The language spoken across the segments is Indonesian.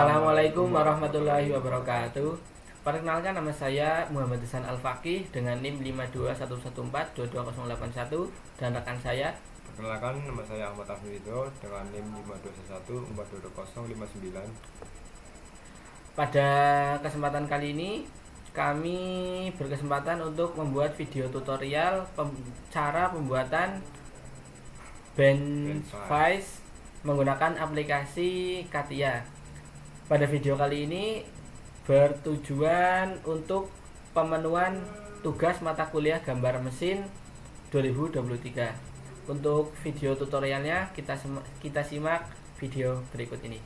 Assalamualaikum warahmatullahi wabarakatuh. Perkenalkan, nama saya Muhammad Hasan Al-Faqih dengan NIM 52114220081 dan rekan saya. Perkenalkan, nama saya Ahmad Afnido dengan NIM 521142059. Pada kesempatan kali ini kami berkesempatan untuk membuat video tutorial cara pembuatan Benchvice menggunakan aplikasi Katia. Pada video kali ini bertujuan untuk pemenuhan tugas mata kuliah gambar mesin 2023. Untuk video tutorialnya kita simak video berikut ini.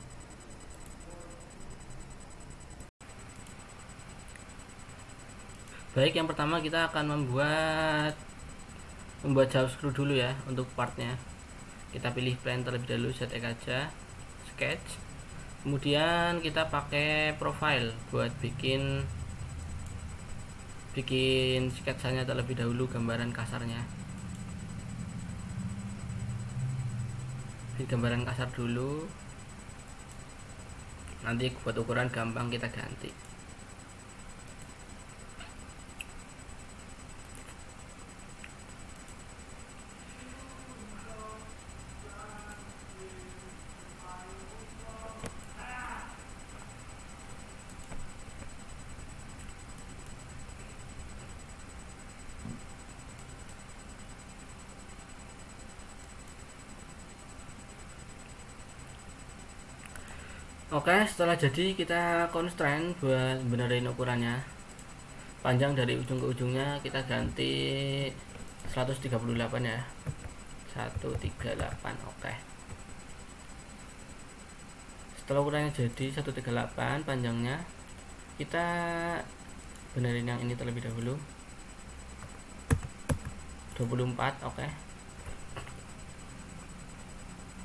Baik, yang pertama kita akan membuat jauh screw dulu ya. Untuk partnya kita pilih plan terlebih dahulu, ZX aja, sketch. Kemudian kita pakai profile buat bikin sketsanya terlebih dahulu, gambaran kasarnya. Bikin gambaran kasar dulu, nanti buat ukuran gampang kita ganti. Oke, setelah jadi kita constrain buat benerin ukurannya. Panjang dari ujung ke ujungnya kita ganti 138 ya. 138. Oke. Setelah ukurannya jadi 138 panjangnya, kita benerin yang ini terlebih dahulu. 24. Oke.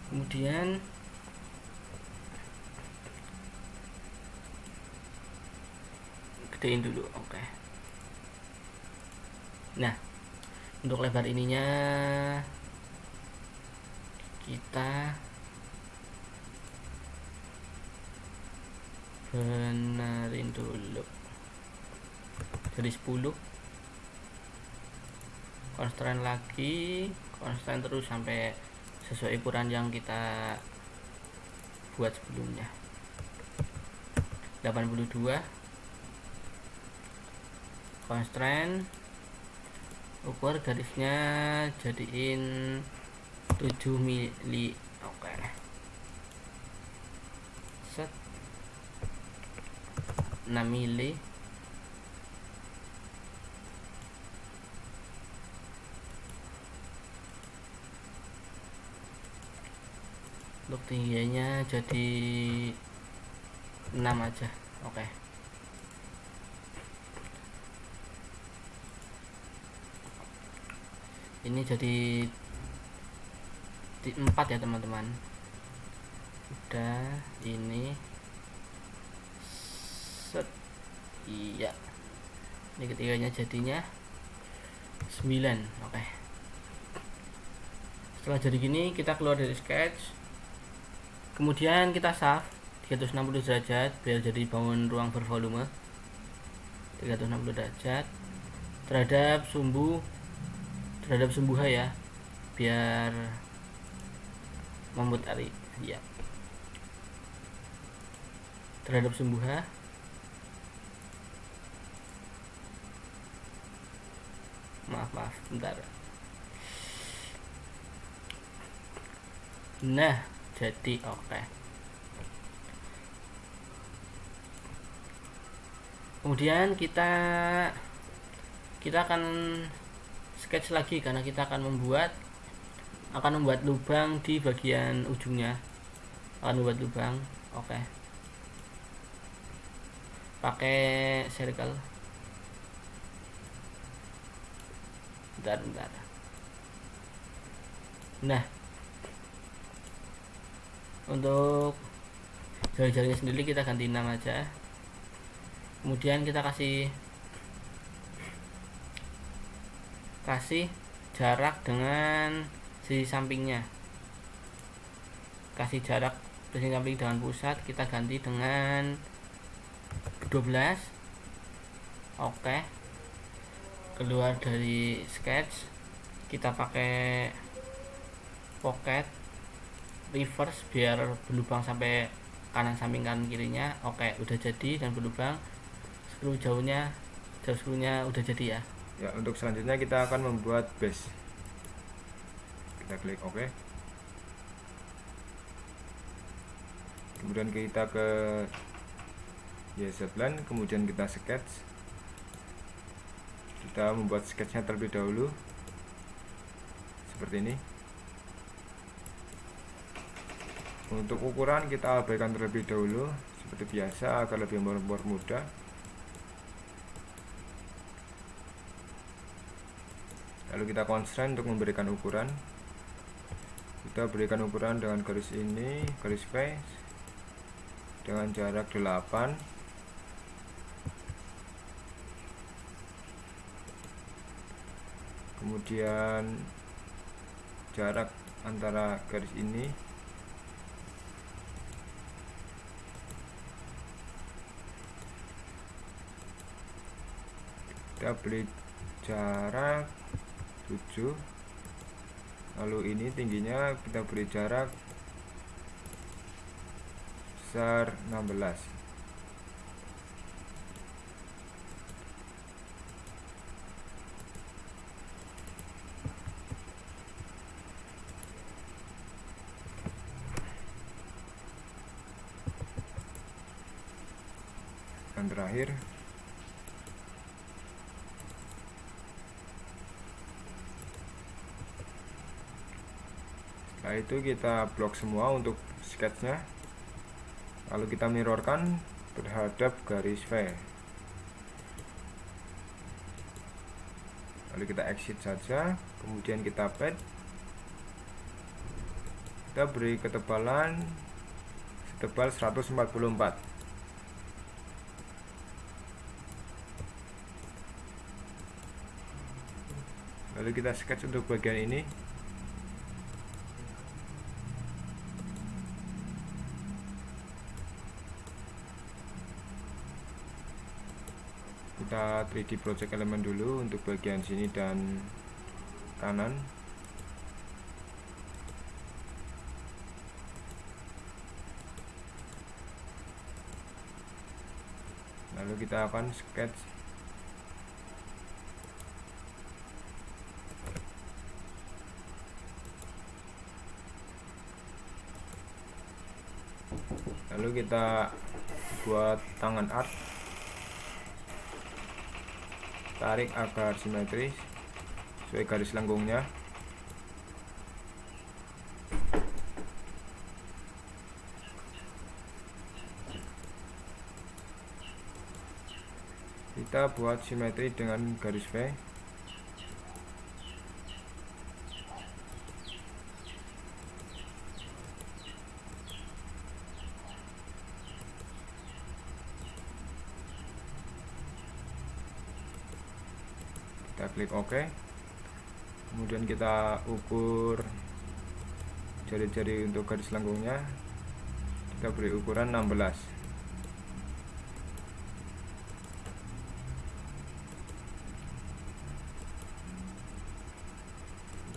Kemudian gedein dulu. Oke. Nah, untuk lebar ininya kita benerin dulu jadi 10. Constrain lagi, constrain terus sampai sesuai ukuran yang kita buat sebelumnya. 82. Constrain, ukur garisnya jadiin 7 mili. Oke. Set 6 mili. Untuk tingginya jadi 6 aja. Oke. Ini jadi 4 ya teman-teman. Udah, ini set. Iya, ini ketiganya jadinya 9. Oke. Setelah jadi gini, kita keluar dari sketch, kemudian kita save 360 derajat biar jadi bangun ruang bervolume. 360 derajat terhadap sumbu H ya, biar memutari ya, terhadap sumbu H. Maaf bentar. Nah, jadi oke. Kemudian kita akan sketch lagi karena kita akan membuat lubang di bagian ujungnya. Akan membuat lubang. Oke. Pakai circle. Bentar. Nah, untuk jari-jarinya sendiri kita ganti 6 aja. Kemudian kita kasih jarak dengan sisi sampingnya. Kasih jarak spacing samping dengan pusat kita ganti dengan 12. Oke, keluar dari sketch kita pakai pocket reverse biar berlubang sampai kanan samping kanan kirinya. Oke, udah jadi dan berlubang. Jauh skrunya udah jadi ya. Ya, untuk selanjutnya kita akan membuat base. Kita klik OK. Kemudian kita ke YZ-Plan, kemudian kita sketch. Kita membuat sketchnya terlebih dahulu seperti ini. Untuk ukuran kita abaikan terlebih dahulu seperti biasa agar lebih mudah. Lalu kita constraint untuk memberikan ukuran. Kita berikan ukuran dengan garis ini, garis face dengan jarak 8. Kemudian jarak antara garis ini kita beri jarak 7. Lalu ini tingginya kita beri jarak besar 16. Dan terakhir setelah itu kita blok semua untuk sketchnya, lalu kita mirrorkan terhadap garis V, lalu kita exit saja, kemudian kita pad, kita beri ketebalan setebal 144. Lalu kita sketch untuk bagian ini. Kita 3D project element dulu untuk bagian sini dan kanan. Lalu kita akan sketch lalu kita buat tangan art, tarik agar simetris sesuai garis lengkungnya. Kita buat simetri dengan garis V. Kita klik OK, kemudian kita ukur jari-jari untuk garis lengkungnya, kita beri ukuran 16.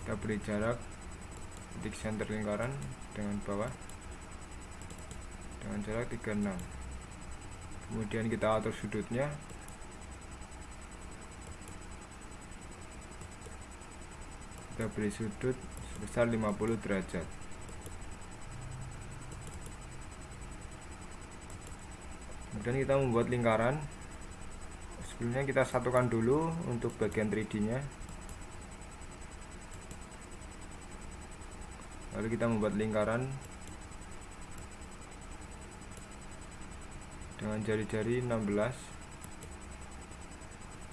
Kita beri jarak titik center lingkaran dengan bawah dengan jarak 36. Kemudian kita atur sudutnya. Kita beri sudut sebesar 50 derajat. Kemudian kita membuat lingkaran. Sebelumnya kita satukan dulu untuk bagian 3D nya. Lalu kita membuat lingkaran dengan jari-jari 16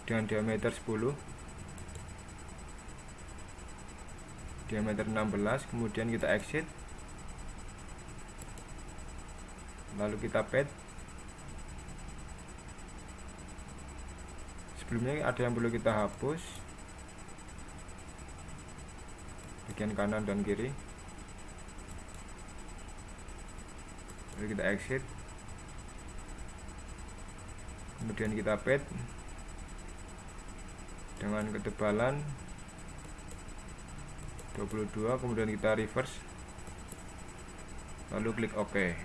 dengan diameter 10, diameter 16, kemudian kita exit, lalu kita pad. Sebelumnya ada yang perlu kita hapus, bagian kanan dan kiri. lalu kita exit, kemudian kita pad dengan ketebalan 22, kemudian kita reverse, lalu klik OK.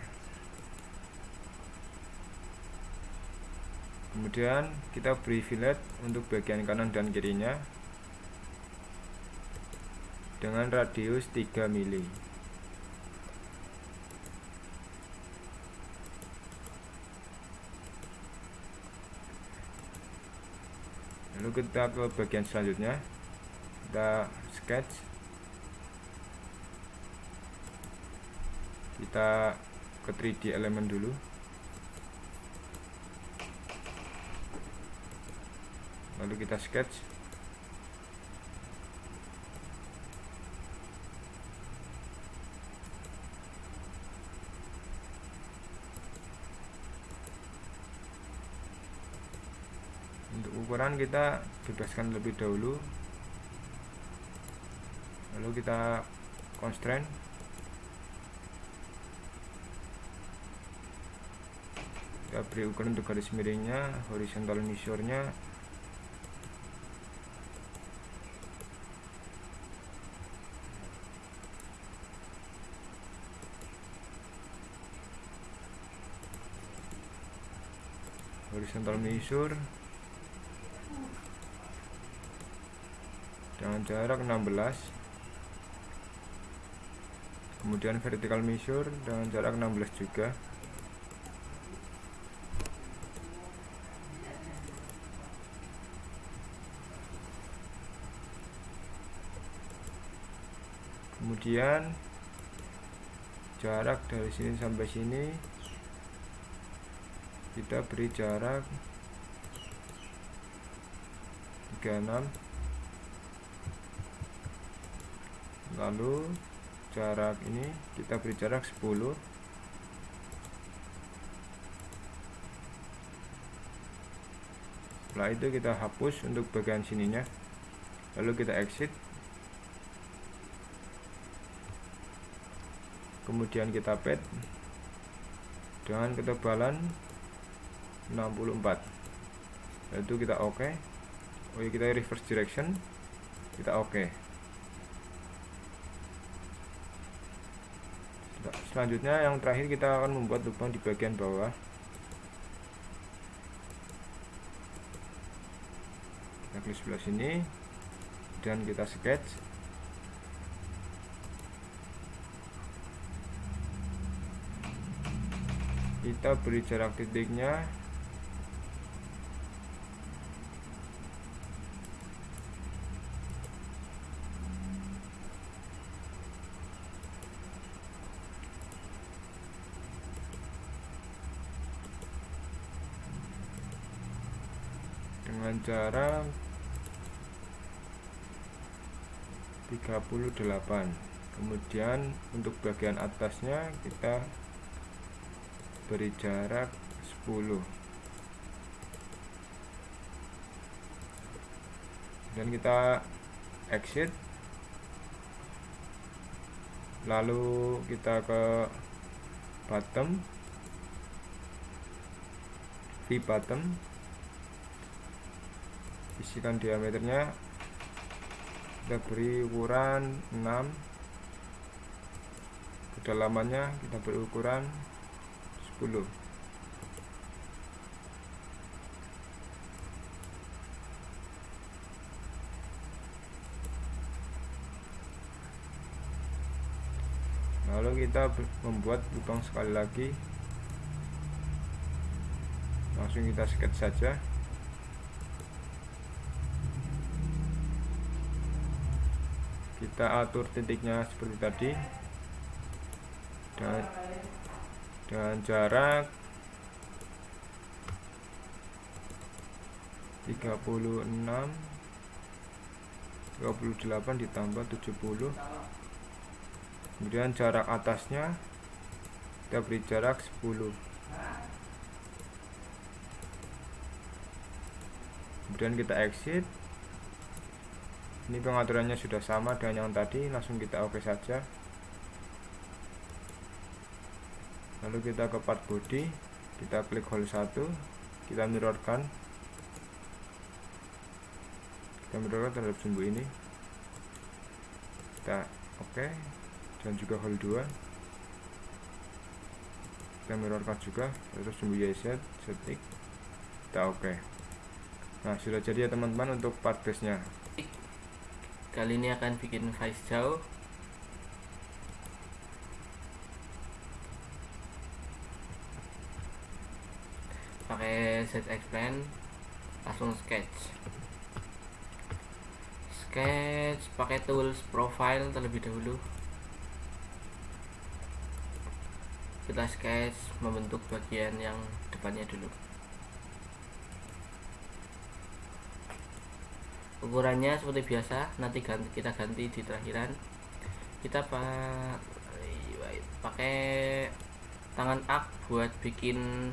Kemudian kita beri fillet untuk bagian kanan dan kirinya dengan radius 3 mili. Lalu kita ke bagian selanjutnya, kita sketch, kita ke 3D element dulu, lalu kita sketch, untuk ukuran kita bebaskan lebih dahulu, lalu kita constraint, kita beri ukuran untuk garis miringnya, horizontal measure-nya dengan jarak 16, kemudian vertical measure dengan jarak 16 juga, kemudian jarak dari sini sampai sini kita beri jarak 36, lalu jarak ini kita beri jarak 10, setelah itu kita hapus untuk bagian sininya, lalu kita exit, kemudian kita pad dengan ketebalan 64, lalu kita OK, kita reverse direction, kita OK. Selanjutnya yang terakhir kita akan membuat lubang di bagian bawah, kita klik sebelah sini dan kita sketch, kita beri jarak titiknya dengan jarak 38. Kemudian untuk bagian atasnya kita beri jarak 10, dan kita exit, lalu kita ke bottom, V bottom, isikan diameternya kita beri ukuran 6, kedalamannya kita beri ukuran 10. Lalu kita membuat lubang sekali lagi, langsung kita sketch saja. Kita atur titiknya seperti tadi dengan jarak 36, 38 ditambah 70, kemudian jarak atasnya kita beri jarak 10, kemudian kita exit. Ini pengaturannya sudah sama dengan yang tadi, langsung kita OK saja. Lalu kita ke part body, kita klik hole 1, kita mirrorkan terhadap sumbu ini, kita oke. Dan juga hole 2 kita mirrorkan juga terhadap sumbu YZ, ZX, kita oke. Nah, sudah jadi ya teman-teman untuk part base nya. Kali ini akan bikin face jauh. Pakai ZX Plan, langsung sketch pakai tools profile terlebih dahulu. Kita sketch membentuk bagian yang depannya dulu. Ukurannya seperti biasa, nanti kita ganti di terakhiran. Kita pakai tangan arc buat bikin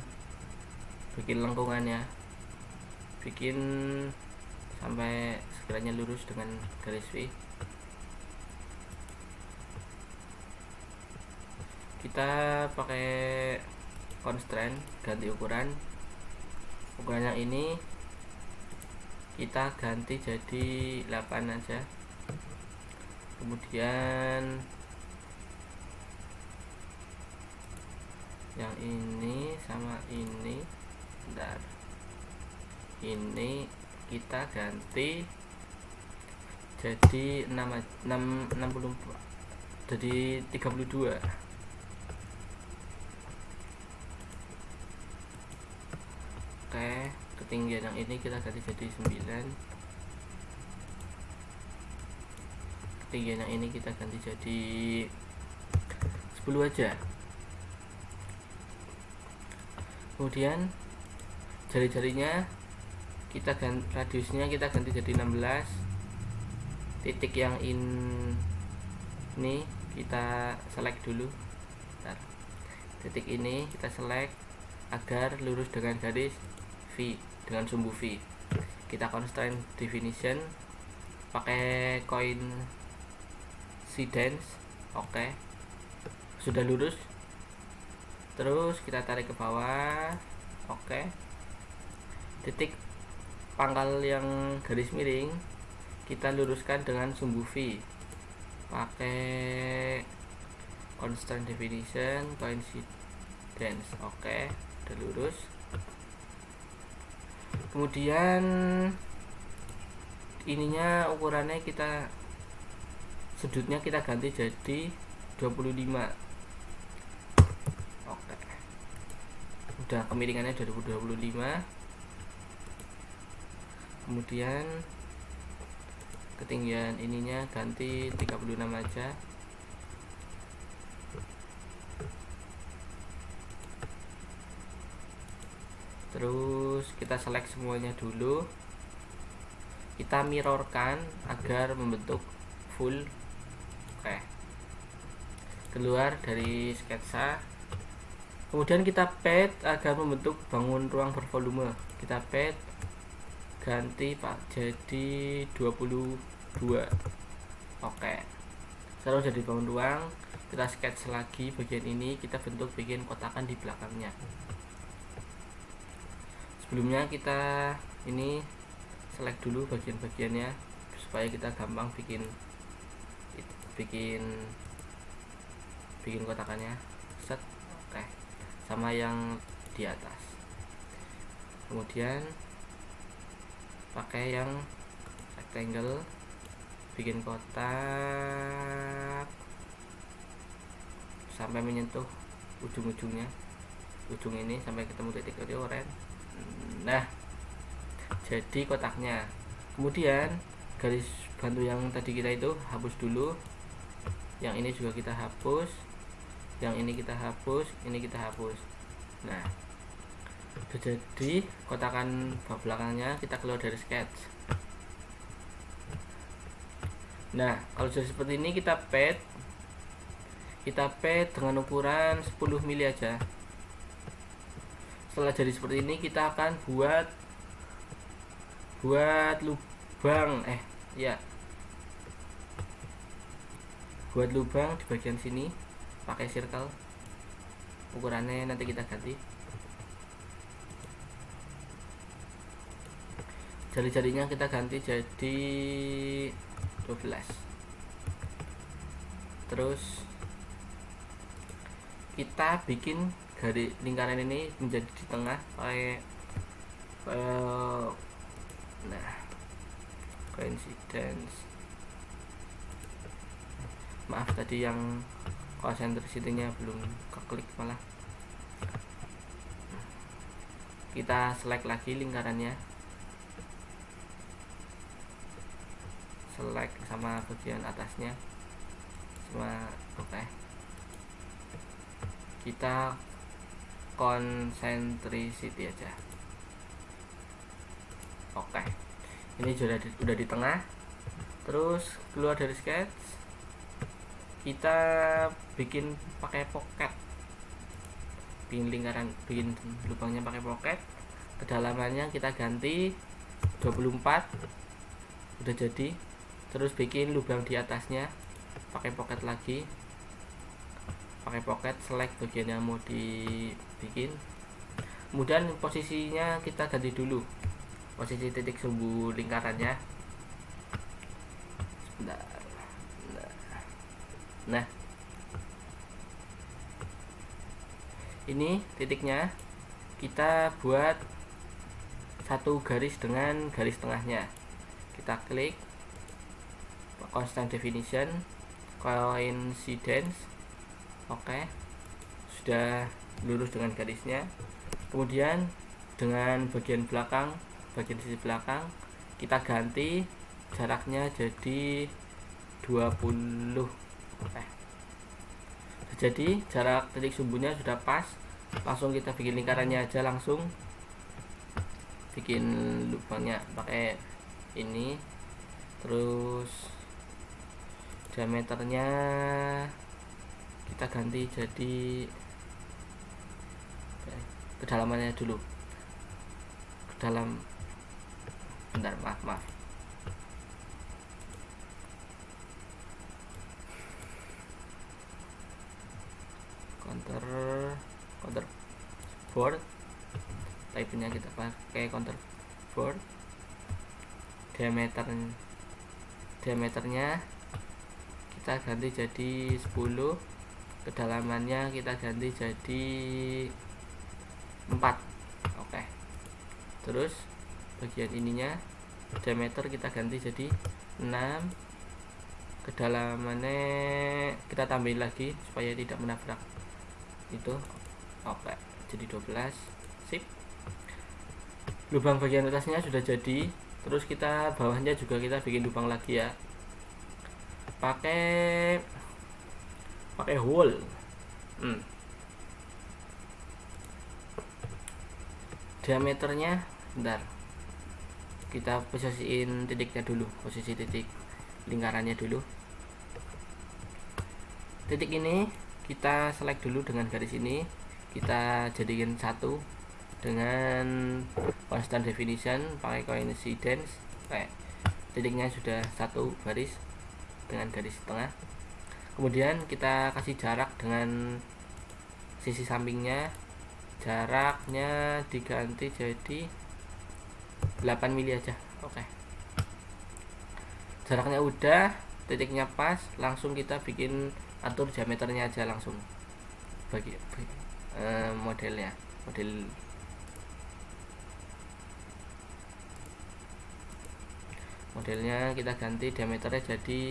lengkungannya, bikin sampai sekiranya lurus dengan garis V. Kita pakai constraint, ganti ukuran. Ukurannya ini kita ganti jadi 8 aja. Kemudian yang ini sama ini, bentar, ini kita ganti jadi 60, jadi 32. Oke, ketinggian yang ini kita ganti jadi 9. Ketinggian yang ini kita ganti jadi 10 aja. Kemudian jari-jarinya kita ganti, radiusnya kita ganti jadi 16. Titik yang ini kita select dulu. Bentar. Titik ini kita select agar lurus dengan garis V, dengan sumbu V. Kita constraint definition pakai coincidence. Oke, sudah lurus. Terus kita tarik ke bawah. Oke, titik pangkal yang garis miring kita luruskan dengan sumbu V pakai constraint definition coincidence. Oke, udah lurus. Kemudian ininya ukurannya kita, sudutnya kita ganti jadi 25. Oke, udah kemiringannya 25. Kemudian ketinggian ininya ganti 36 aja. Terus kita select semuanya dulu, kita mirrorkan agar membentuk full. Oke, keluar dari sketsa. Kemudian kita pad agar membentuk bangun ruang bervolume. Kita pad ganti jadi 22. Oke, selalu jadi bangun ruang. Kita sketch lagi bagian ini, kita bikin kotakan di belakangnya. Sebelumnya kita ini select dulu bagian-bagiannya supaya kita gampang bikin kotakannya. Set. Oke, sama yang di atas. Kemudian pakai yang rectangle, bikin kotak sampai menyentuh ujung-ujungnya, ujung ini sampai ketemu titik orange. Nah, jadi kotaknya. Kemudian garis bantu yang tadi kita itu hapus dulu, yang ini juga kita hapus, yang ini kita hapus, ini kita hapus. Nah, jadi kotakan bak belakangnya kita keluar dari sketch. Nah, kalau sudah seperti ini kita pad dengan ukuran 10 mili aja. Setelah jadi seperti ini kita akan buat lubang, buat lubang di bagian sini pakai circle. ukurannya nanti kita ganti. Jari-jarinya kita ganti jadi 12. Terus kita bikin garis lingkaran ini menjadi di tengah pakai nah coincidence, maaf tadi yang concentricity-nya belum keklik, malah kita select lagi lingkarannya, select sama bagian atasnya semua. Oke, kita concentricity aja. Oke, ini udah di tengah. Terus keluar dari sketch, kita bikin pakai pocket, bikin lingkaran, bikin lubangnya pakai pocket. Kedalamannya kita ganti 24, udah jadi. Terus bikin lubang di atasnya pakai pocket lagi, pakai pocket, select bagian yang mau dibikin. Kemudian posisinya kita ganti dulu, posisi titik sumbu lingkarannya. Sebentar. Nah, ini titiknya kita buat satu garis dengan garis tengahnya. Kita klik constant definition, coincidence. Oke, sudah lurus dengan garisnya. Kemudian dengan bagian belakang, bagian sisi belakang, kita ganti jaraknya jadi 20. Jadi jarak titik sumbunya sudah pas. Langsung kita bikin lingkarannya aja, langsung bikin lubangnya pakai ini. Terus diameternya kita ganti jadi kedalamannya dulu, kedalam, bentar, maaf counter board, type-nya kita pakai counter board. Diameternya kita ganti jadi 10, kedalamannya kita ganti jadi 4. Oke, terus bagian ininya diameter kita ganti jadi 6, kedalamannya kita tambahin lagi supaya tidak menabrak itu. Oke, jadi 12. Sip, lubang bagian atasnya sudah jadi. Terus kita bawahnya juga kita bikin lubang lagi ya, pakai hole. Diameternya, bentar, kita posisiin titiknya dulu, posisi titik lingkarannya dulu. Titik ini kita select dulu dengan garis ini, kita jadikan satu dengan constant definition pakai coincidence. Titiknya sudah satu garis dengan garis tengah. Kemudian kita kasih jarak dengan sisi sampingnya, jaraknya diganti jadi 8 mili aja. Oke, jaraknya udah, titiknya pas, langsung kita bikin atur diameternya aja langsung bagi modelnya kita ganti diameternya jadi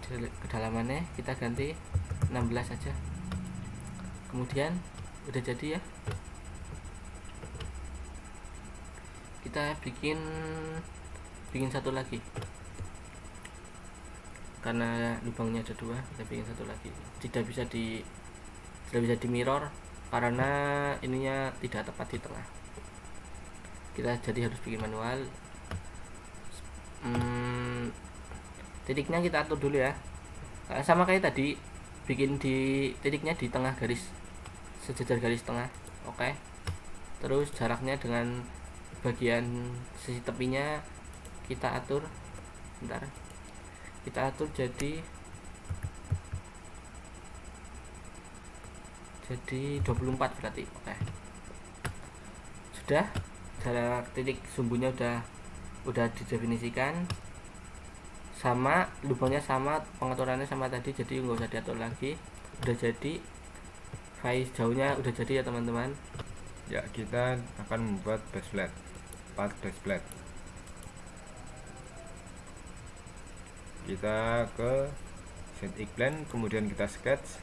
16, kedalamannya kita ganti 16 aja. Kemudian udah jadi ya, kita bikin satu lagi karena lubangnya ada 2, kita bikin satu lagi. Tidak bisa di mirror karena ininya tidak tepat di tengah, kita jadi harus bikin manual. Titiknya kita atur dulu ya, sama kayak tadi, bikin di titiknya di tengah garis, sejajar garis tengah. Oke, terus jaraknya dengan bagian sisi tepinya kita atur, bentar, kita atur jadi 24 berarti. Oke, sudah, jarak titik sumbunya udah didefinisikan, sama lubangnya sama, pengaturannya sama tadi, jadi nggak usah diatur lagi. Udah jadi, faiz jauhnya udah jadi ya teman-teman. Ya, kita akan membuat base plate, 4 base plate. Kita ke ZX Plane, kemudian kita sketch,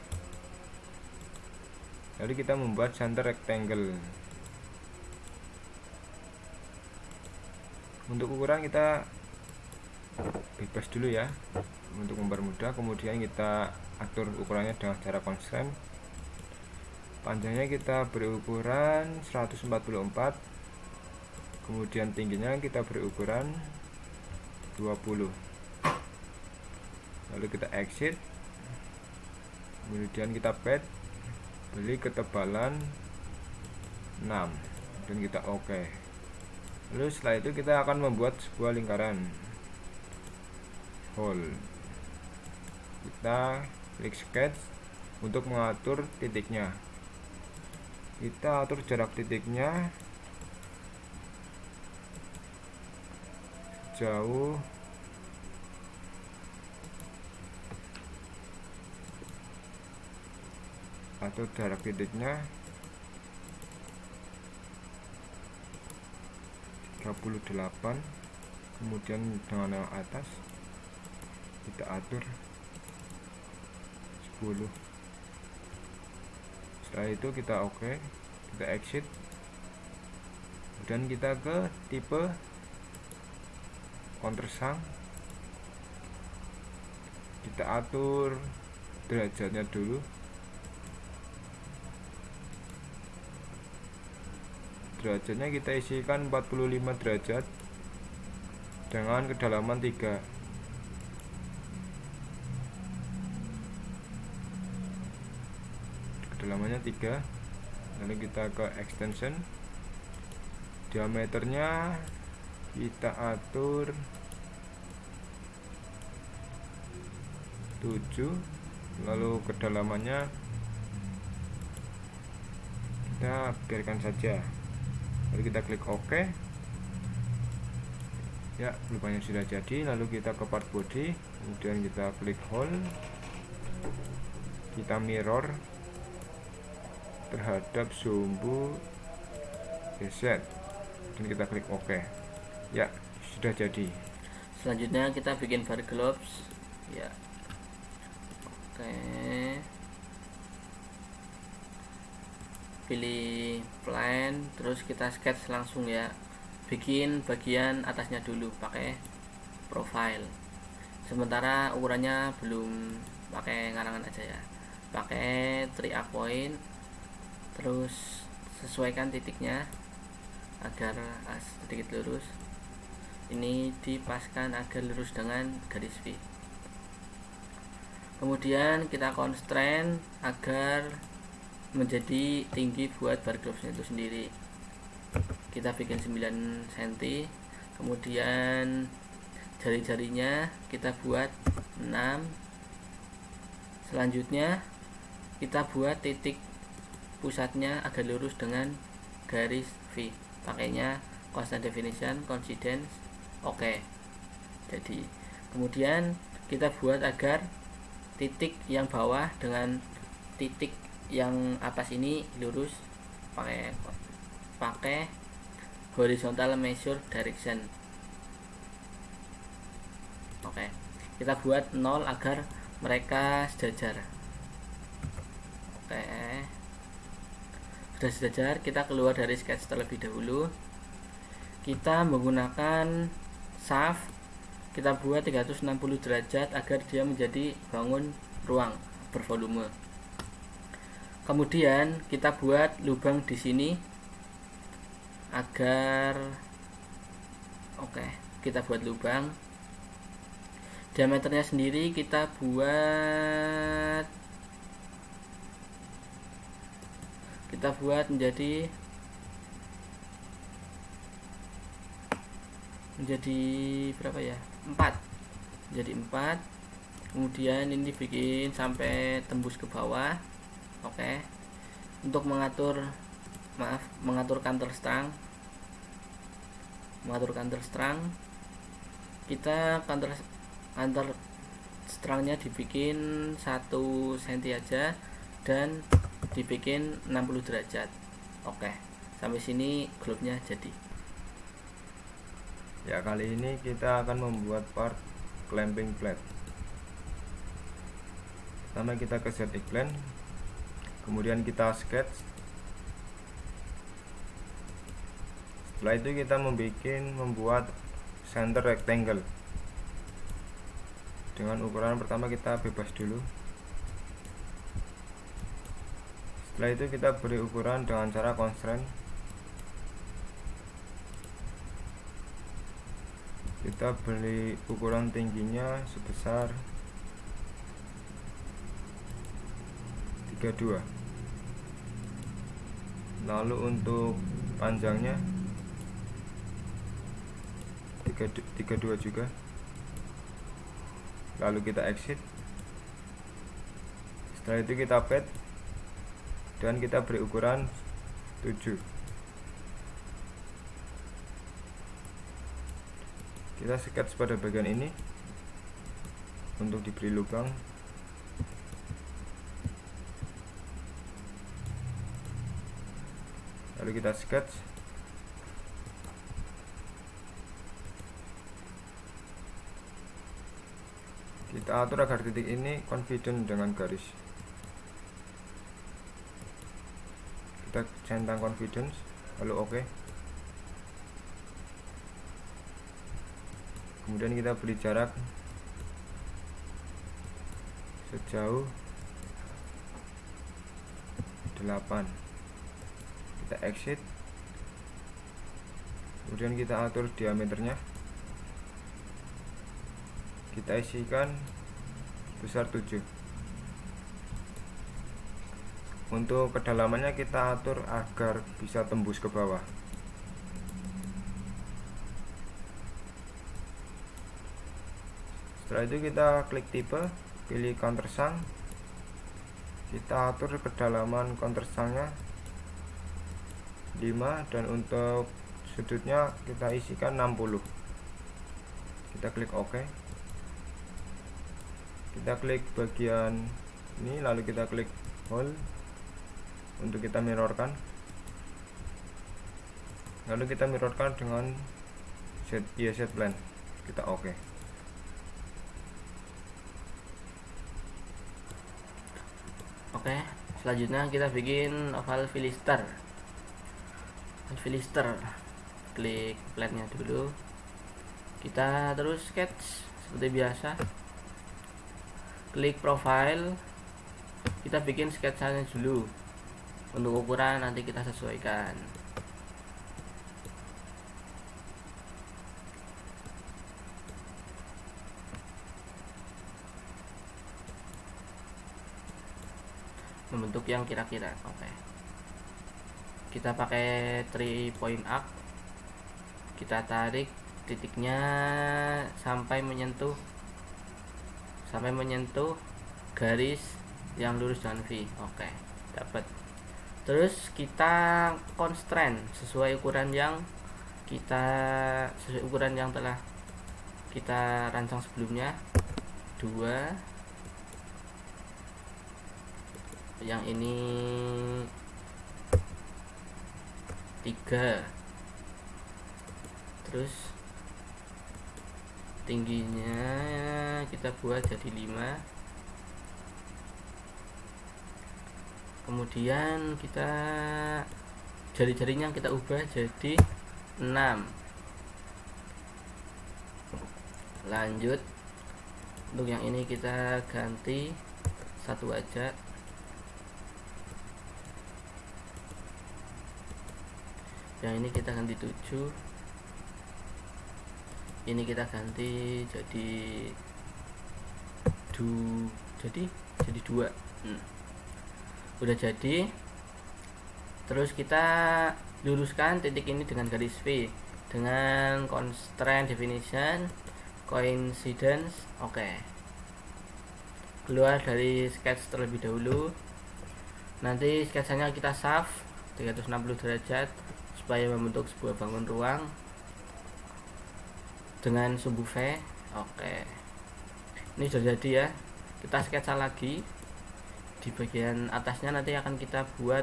lalu kita membuat center rectangle. Untuk ukuran kita bebas dulu ya, untuk mempermudah. Kemudian kita atur ukurannya dengan cara constraint. Panjangnya kita beri ukuran 144, kemudian tingginya kita beri ukuran 20. Lalu kita exit, kemudian kita pad, beli ketebalan 6, dan kita oke. Lalu setelah itu kita akan membuat sebuah lingkaran hole. Kita klik sketch untuk mengatur titiknya. Kita atur jarak titiknya jauh atau jarak titiknya 38, kemudian dengan yang atas kita atur 10. Setelah itu kita oke, kita exit, dan kita ke tipe countersunk. Kita atur derajatnya dulu, derajatnya kita isikan 45 derajat dengan kedalaman 3. Kedalamannya 3. Lalu kita ke extension, diameternya kita atur 7, lalu kedalamannya kita biarkan saja. Lalu kita klik OK. Ya, lubangnya sudah jadi. Lalu kita ke part body, kemudian kita klik hole, kita mirror terhadap sumbu reset, dan kita klik OK. Ya, sudah jadi. Selanjutnya kita bikin bar globes ya. Oke, pilih plan, terus kita sketch langsung ya. Bikin bagian atasnya dulu pakai profile, sementara ukurannya belum pakai ngarangan aja ya, pakai 3 point, terus sesuaikan titiknya agar sedikit lurus. Ini dipaskan agar lurus dengan garis V. Kemudian kita constraint agar menjadi tinggi buat bar globes itu sendiri. Kita bikin 9 cm, kemudian jari-jarinya kita buat 6. Selanjutnya kita buat titik pusatnya agak lurus dengan garis V, pakainya constant definition, coincidence, oke. Jadi kemudian kita buat agar titik yang bawah dengan titik yang atas ini lurus pakai horizontal measure direction. Oke, kita buat 0 agar mereka sejajar. Oke, sudah sejajar. Kita keluar dari sketch terlebih dahulu. Kita menggunakan shaft, kita buat 360 derajat agar dia menjadi bangun ruang bervolume. Kemudian kita buat lubang di sini agar kita buat lubang. Diameternya sendiri kita buat menjadi menjadi berapa ya, 4, jadi 4. Kemudian ini bikin sampai tembus ke bawah. Oke. Untuk mengatur counter strang, kita counter strangnya dibikin 1 cm aja dan dibikin 60 derajat. Oke, sampai sini globnya jadi. Ya, kali ini kita akan membuat part clamping plate. Pertama kita ke ZX Plan, kemudian kita sketch. Setelah itu kita membuat center rectangle. Dengan ukuran pertama kita bebas dulu. Setelah itu kita beri ukuran dengan cara constraint. Kita beri ukuran tingginya sebesar 32. Lalu untuk panjangnya 32 juga. Lalu kita exit. Setelah itu kita pad dan kita beri ukuran 7. Kita sketch pada bagian ini untuk diberi lubang. Lalu kita sketch. Kita atur agar titik ini confident dengan garis. Kita centang confidence, lalu oke. Kemudian kita beri jarak sejauh 8. Kita exit. Kemudian kita atur diameternya. Kita isikan besar 7. Untuk kedalamannya kita atur agar bisa tembus ke bawah. Setelah itu kita klik tipe, pilih countersunk. Kita atur kedalaman countersungnya 5 dan untuk sudutnya kita isikan 60. Kita klik OK. Kita klik bagian ini, lalu kita klik hole untuk kita mirrorkan. Lalu kita mirrorkan dengan set plan. Kita OK. Oke, selanjutnya kita bikin oval filister. Klik plate-nya dulu. Kita terus sketch seperti biasa. Klik profile, kita bikin sketsanya dulu. Untuk ukuran nanti kita sesuaikan. Membentuk yang kira-kira. Oke. Kita pakai 3 point arc. Kita tarik titiknya sampai menyentuh garis yang lurus dengan V. Oke, dapat. Terus kita constraint sesuai ukuran yang telah kita rancang sebelumnya. 2, yang ini 3, terus tingginya kita buat jadi 5. Kemudian kita jari-jarinya kita ubah jadi 6. Lanjut, untuk yang ini kita ganti 1 aja. Yang ini kita ganti 7. Ini kita ganti jadi 2. Udah jadi. Terus kita luruskan titik ini dengan garis V. dengan constraint definition coincidence. Oke. Keluar dari sketch terlebih dahulu. Nanti sketsanya kita save 360 derajat supaya membentuk sebuah bangun ruang dengan sumbu V. Oke. Ini sudah jadi ya. Kita sketsa lagi. Di bagian atasnya nanti akan kita buat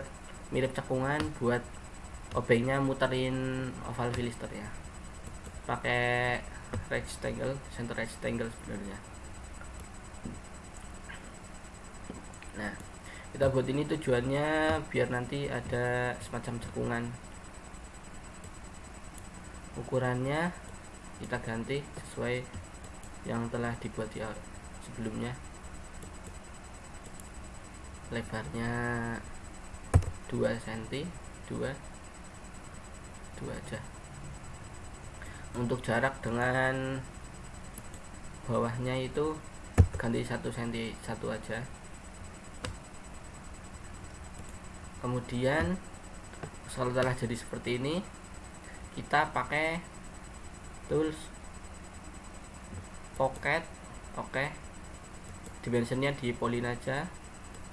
mirip cekungan, buat objeknya muterin oval filter ya. Pakai rectangle, center rectangle sebenarnya. Nah, kita buat ini tujuannya biar nanti ada semacam cekungan. Ukurannya kita ganti sesuai yang telah dibuat di sebelumnya. Lebarnya 2 cm, 2 aja. Untuk jarak dengan bawahnya itu ganti 1 cm, 1 aja. Kemudian kalau telah jadi seperti ini, kita pakai tools pocket. Oke. Dimensionnya di polin aja,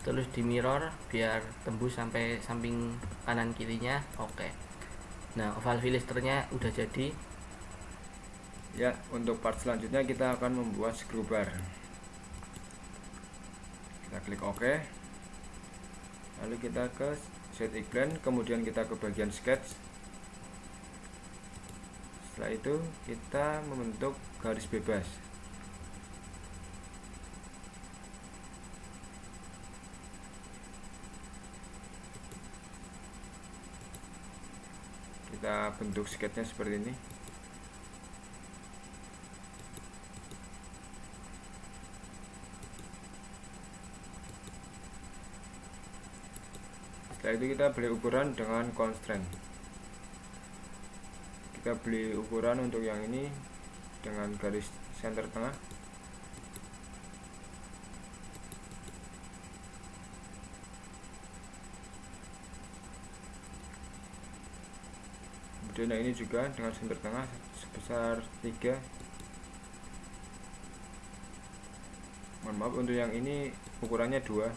terus di mirror biar tembus sampai samping kanan kirinya. Oke. Nah, oval filternya udah jadi. Ya, untuk part selanjutnya kita akan membuat screw bar. Kita klik OK, lalu kita ke set iklan, kemudian kita ke bagian sketch. Setelah itu kita membentuk garis bebas. Kita bentuk sketchnya seperti ini. Setelah itu kita beli ukuran dengan constraint. Kita beli ukuran untuk yang ini dengan garis center tengah. Kemudian yang ini juga dengan center tengah sebesar 3. Mohon maaf, untuk yang ini ukurannya 2.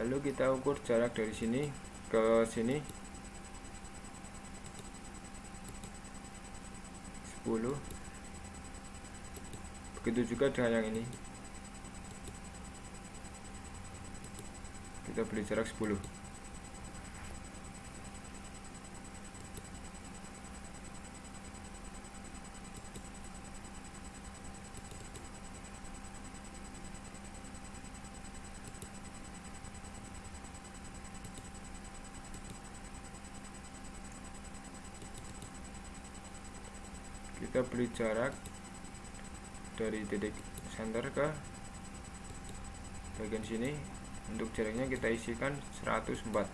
Lalu kita ukur jarak dari sini ke sini 10. Begitu juga dengan yang ini. Kita beri jarak 10. Kita beri jarak dari titik center ke bagian sini. Untuk jaraknya kita isikan 104.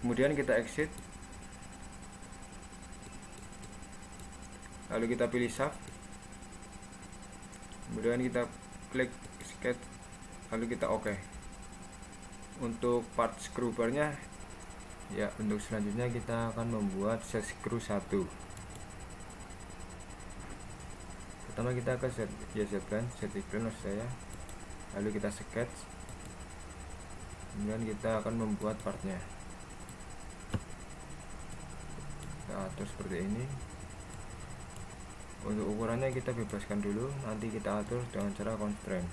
Kemudian kita exit, lalu kita pilih shaft, kemudian kita klik sketch, lalu kita OK. Untuk part screw barnya ya, untuk selanjutnya kita akan membuat set screw 1. Pertama kita ke set iklan maksud saya, lalu kita sketch, kemudian kita akan membuat partnya. Kita atur seperti ini. Untuk ukurannya kita bebaskan dulu, nanti kita atur dengan cara constraint.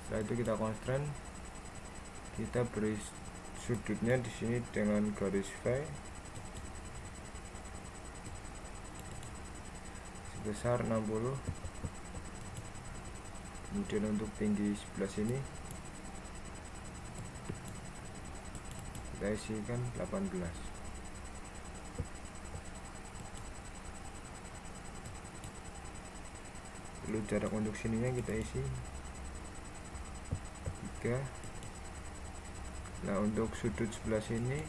Setelah itu kita constraint, kita beri sudutnya di sini dengan garis V sebesar 60. Kemudian untuk tinggi sebelah sini kita isikan 18. Lalu jarak untuk sininya kita isi 3. Nah, untuk sudut sebelah sini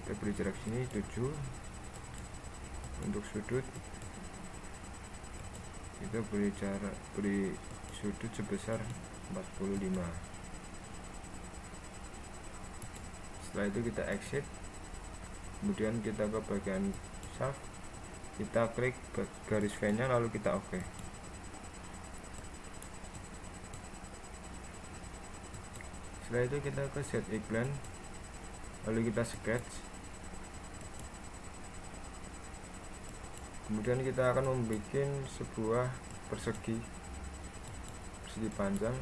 kita beri jarak sini 7. untuk sudut kita beri sudut sebesar 45. Setelah itu kita exit, kemudian kita ke bagian shaft, kita klik garis V nya lalu kita OK. Setelah itu kita ke set iklan, lalu kita sketch, kemudian kita akan membuat sebuah persegi panjang.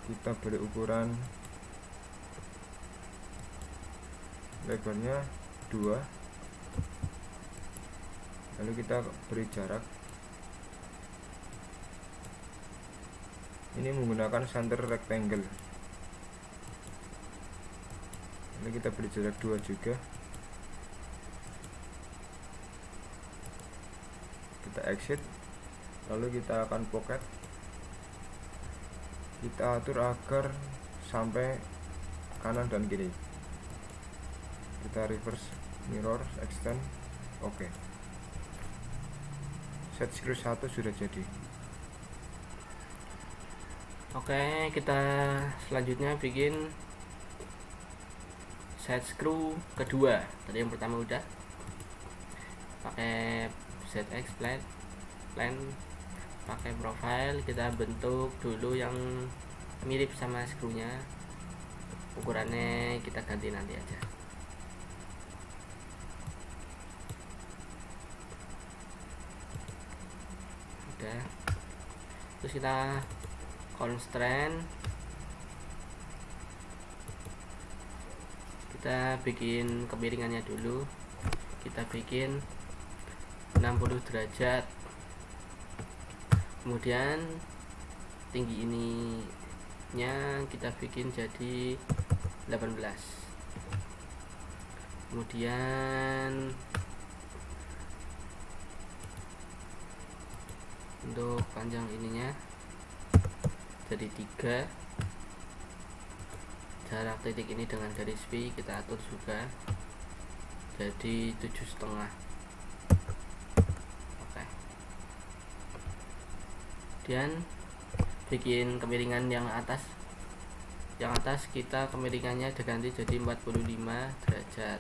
Kita beri ukuran lebarnya 2, lalu kita beri jarak. Ini menggunakan center rectangle, lalu kita beri jarak 2 juga. Kita exit, lalu kita akan pocket, kita atur agar sampai kanan dan kiri. Kita reverse mirror extend, oke. Set screw 1 sudah jadi. Oke, kita selanjutnya bikin set screw kedua. Tadi yang pertama udah pakai ZX plane, pakai profile, kita bentuk dulu yang mirip sama skrunya. Ukurannya kita ganti nanti aja. Udah, terus kita constraint, kita bikin kemiringannya dulu. Kita bikin 60 derajat, kemudian tinggi ininya kita bikin jadi 18, kemudian untuk panjang ininya jadi 3, jarak titik ini dengan garis V kita atur juga jadi 7,5. Kemudian bikin kemiringan yang atas kita kemiringannya diganti jadi 45 derajat.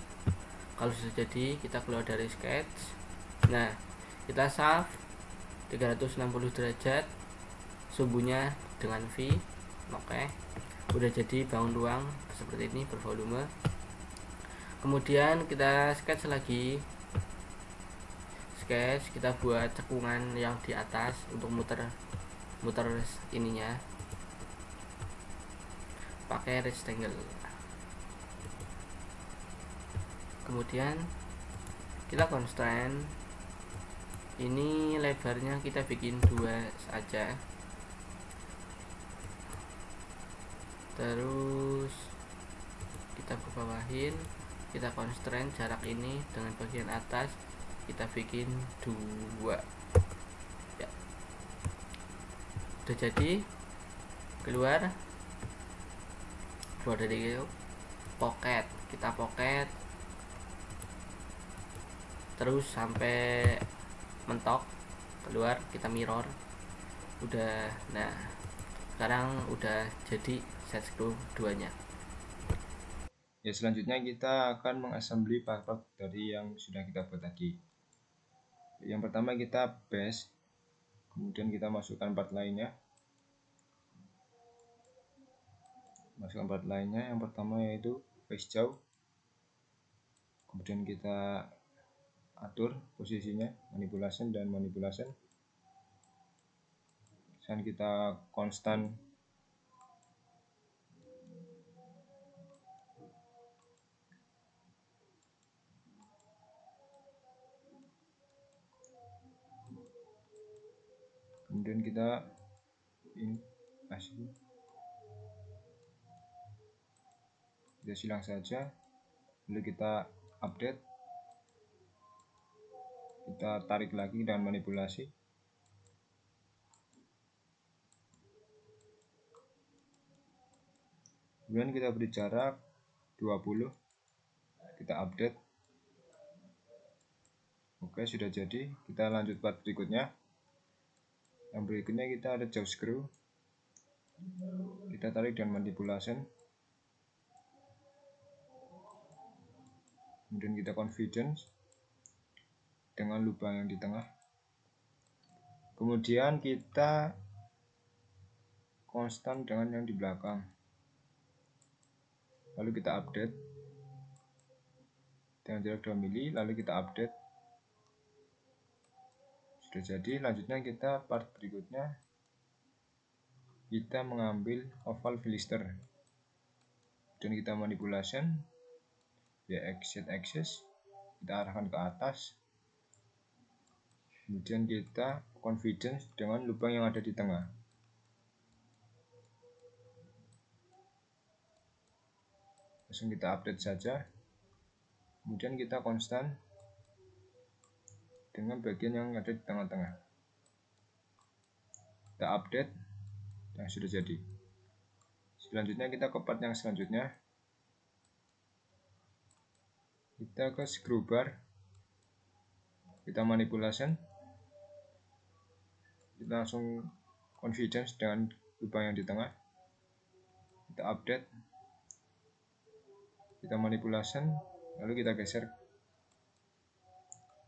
Kalau sudah jadi kita keluar dari sketch. Nah, kita save 360 derajat, sumbunya dengan V. Oke, udah jadi bangun ruang seperti ini bervolume. Kemudian kita sketch lagi, kita buat cekungan yang di atas untuk muter ininya pakai rectangle. Kemudian kita constraint, ini lebarnya kita bikin 2 saja, terus kita bawahin, kita constraint jarak ini dengan bagian atas kita bikin 2 ya. Udah jadi, keluar dari pocket, kita pocket terus sampai mentok, keluar kita mirror. Udah, nah sekarang udah jadi set screw 2 nya. Ya, selanjutnya kita akan mengassembly part-part dari yang sudah kita buat tadi. Yang pertama kita base, kemudian kita masukkan part lainnya. Yang pertama yaitu face jauh, kemudian kita atur posisinya, manipulation, dan kita konstan. Kemudian kita silang saja, lalu kita update, kita tarik lagi dengan manipulasi. Kemudian kita beri jarak 20, kita update, Oke, sudah jadi. Kita lanjut part berikutnya. Yang berikutnya kita ada jaw screw. Kita tarik dengan manipulation. Kemudian kita confidence dengan lubang yang di tengah. Kemudian kita konstan dengan yang di belakang. Lalu kita update dengan jarak 2 mili, lalu kita update. Sudah jadi. Lanjutnya kita part berikutnya, kita mengambil oval fillister dan kita manipulation ya, Z axis kita arahkan ke atas. Kemudian kita confidence dengan lubang yang ada di tengah. Langsung kita update saja. Kemudian kita konstan dengan bagian yang ada di tengah-tengah. Kita update. Nah, sudah jadi. Selanjutnya kita ke part yang selanjutnya. Kita ke screw bar. Kita manipulation. Kita langsung confidence dengan lubang yang di tengah. Kita update. Kita manipulation, lalu kita geser.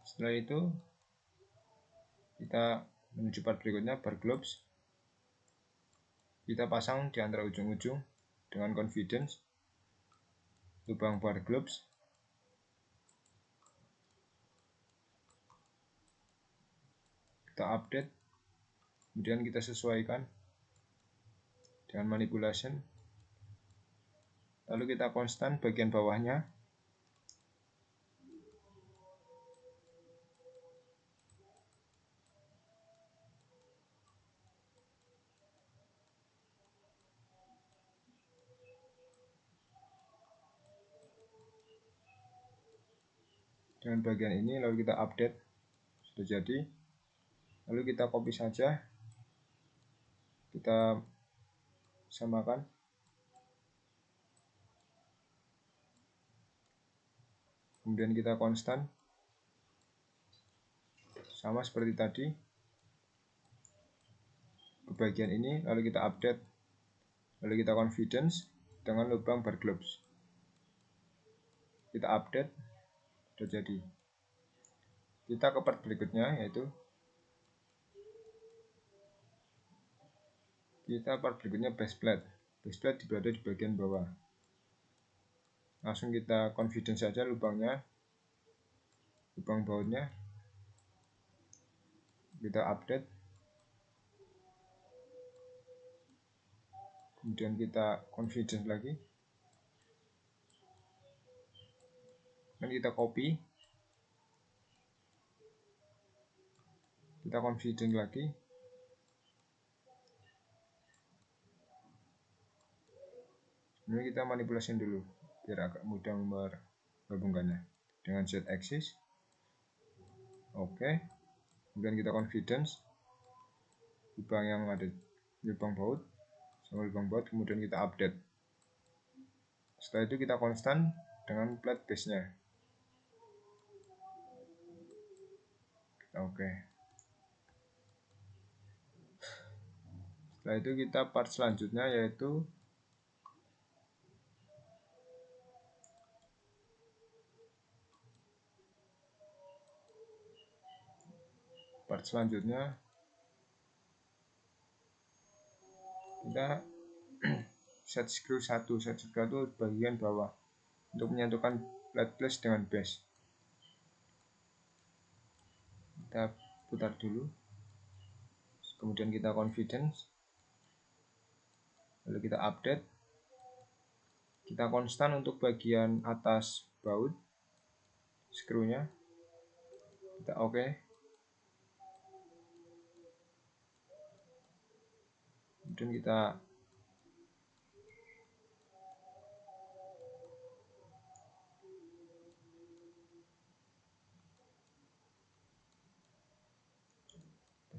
Setelah itu kita menuju part berikutnya, bar globes. Kita pasang di antara ujung-ujung dengan confidence lubang bar globes. Kita update, kemudian kita sesuaikan dengan manipulation, lalu kita konstan bagian bawahnya. Dengan bagian ini lalu kita update. Sudah jadi. Lalu kita copy saja, kita samakan. Kemudian kita konstan sama seperti tadi ke bagian ini, lalu kita update, lalu kita confidence dengan lubang bar globes. Kita update. Sudah jadi. Kita ke part berikutnya, yaitu base plate. Base plate berada di bagian bawah. Langsung kita confidence saja lubangnya, lubang bautnya. Kita update. Kemudian kita confidence lagi. Dan kita copy. Kita confidence lagi. Ini kita manipulasi dulu biar agak mudah menggabungkannya dengan Z axis. Oke. Kemudian kita confidence lubang yang ada lubang baut sama lubang baut, kemudian kita update. Setelah itu kita konstan dengan plate base nya. Oke. Setelah itu kita part selanjutnya, yaitu kita set screw 1. Set screw itu bagian bawah untuk menyatukan plate base dengan base. Kita putar dulu, kemudian kita confidence, lalu kita update. Kita konstan untuk bagian atas baut screw-nya. Kita oke. Kemudian kita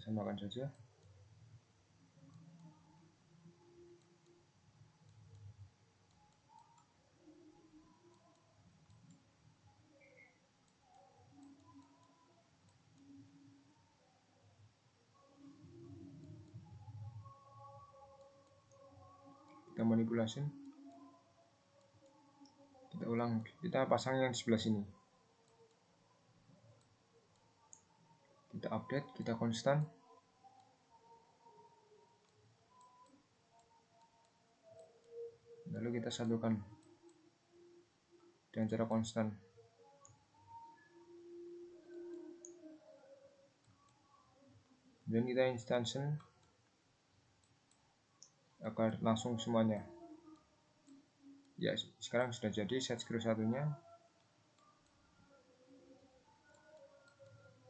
samakan saja. kita manipulasi, kita ulang, kita pasang yang di sebelah sini, kita update, kita konstan, lalu kita satukan dengan cara konstan. Dan kita instansen agar langsung semuanya. Ya, sekarang sudah jadi set screw satunya.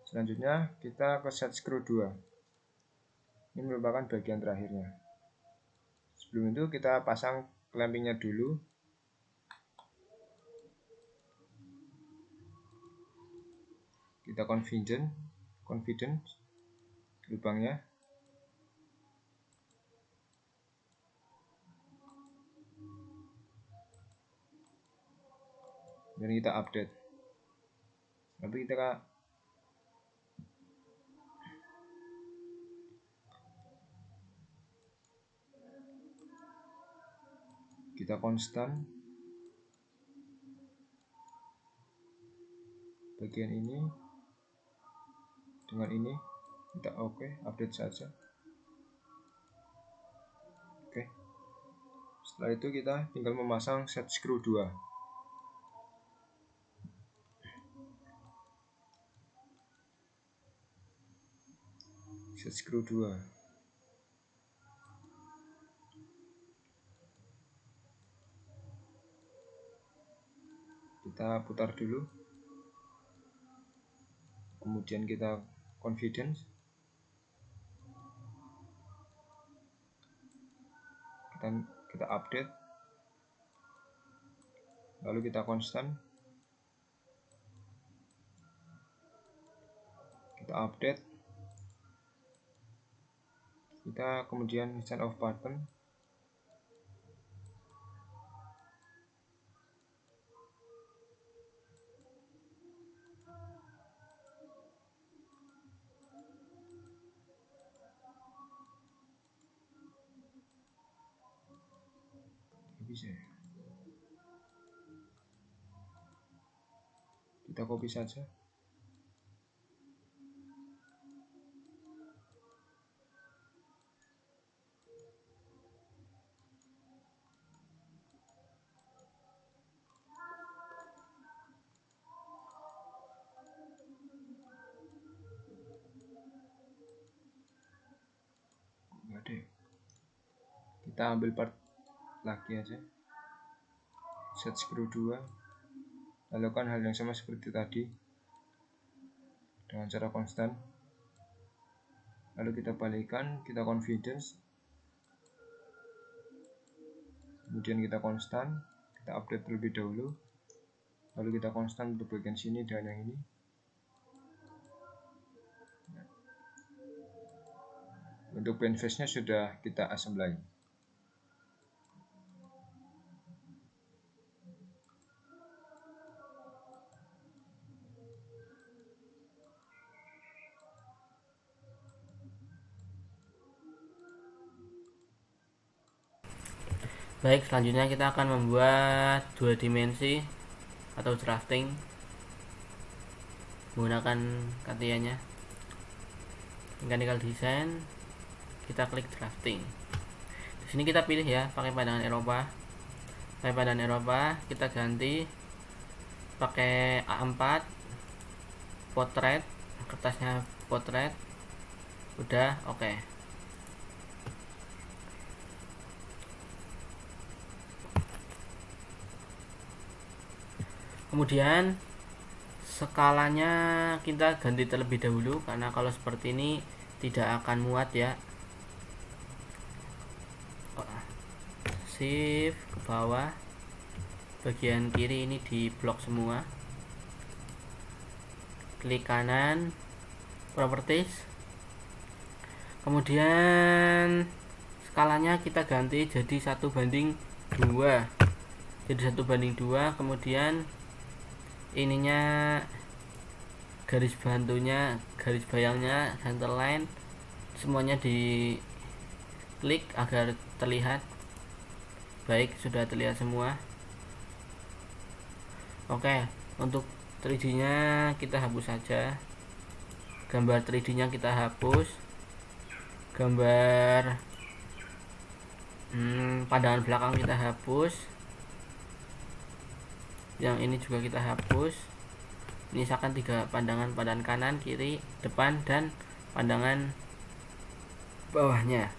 Selanjutnya kita ke set screw 2. Ini merupakan bagian terakhirnya. Sebelum itu kita pasang clampingnya dulu. Kita confidence lubangnya. Dan kita update. Lalu kita konstan bagian ini dengan ini, kita update saja. Setelah itu kita tinggal memasang set screw 2. Set screw 2. Kita putar dulu. Kemudian kita confidence. Kita update. Lalu kita konstan. Kita update. Kita kemudian stand off button. Bisa ya. Kita copy saja. Nggak ada. Kita ambil part lagi aja. Set screw 2. Lakukan hal yang sama seperti tadi dengan cara konstan. Lalu kita balikkan, kita confidence, kemudian kita konstan, kita update terlebih dahulu, lalu kita konstan untuk bagian sini dan yang ini. Untuk band face-nya sudah kita assembly. Baik, selanjutnya kita akan membuat 2 dimensi atau drafting menggunakan CATIA-nya. Mechanical design, kita klik drafting. Di sini kita pilih ya, pakai pandangan Eropa. Pakai pandangan Eropa, kita ganti pakai A4 potret, kertasnya potret. Udah, oke. Kemudian skalanya kita ganti terlebih dahulu, karena kalau seperti ini tidak akan muat ya. Shift ke bawah, bagian kiri ini di blok semua, klik kanan, properties, kemudian skalanya kita ganti jadi 1:2. Jadi 1:2, kemudian ininya garis bantunya, garis bayangnya, center line, semuanya di klik agar terlihat. Baik, sudah terlihat semua. Oke, untuk 3D nya kita hapus saja, gambar 3D nya kita hapus, gambar pandangan belakang kita hapus, yang ini juga kita hapus. Ini misalkan 3 pandangan kanan, kiri, depan, dan pandangan bawahnya.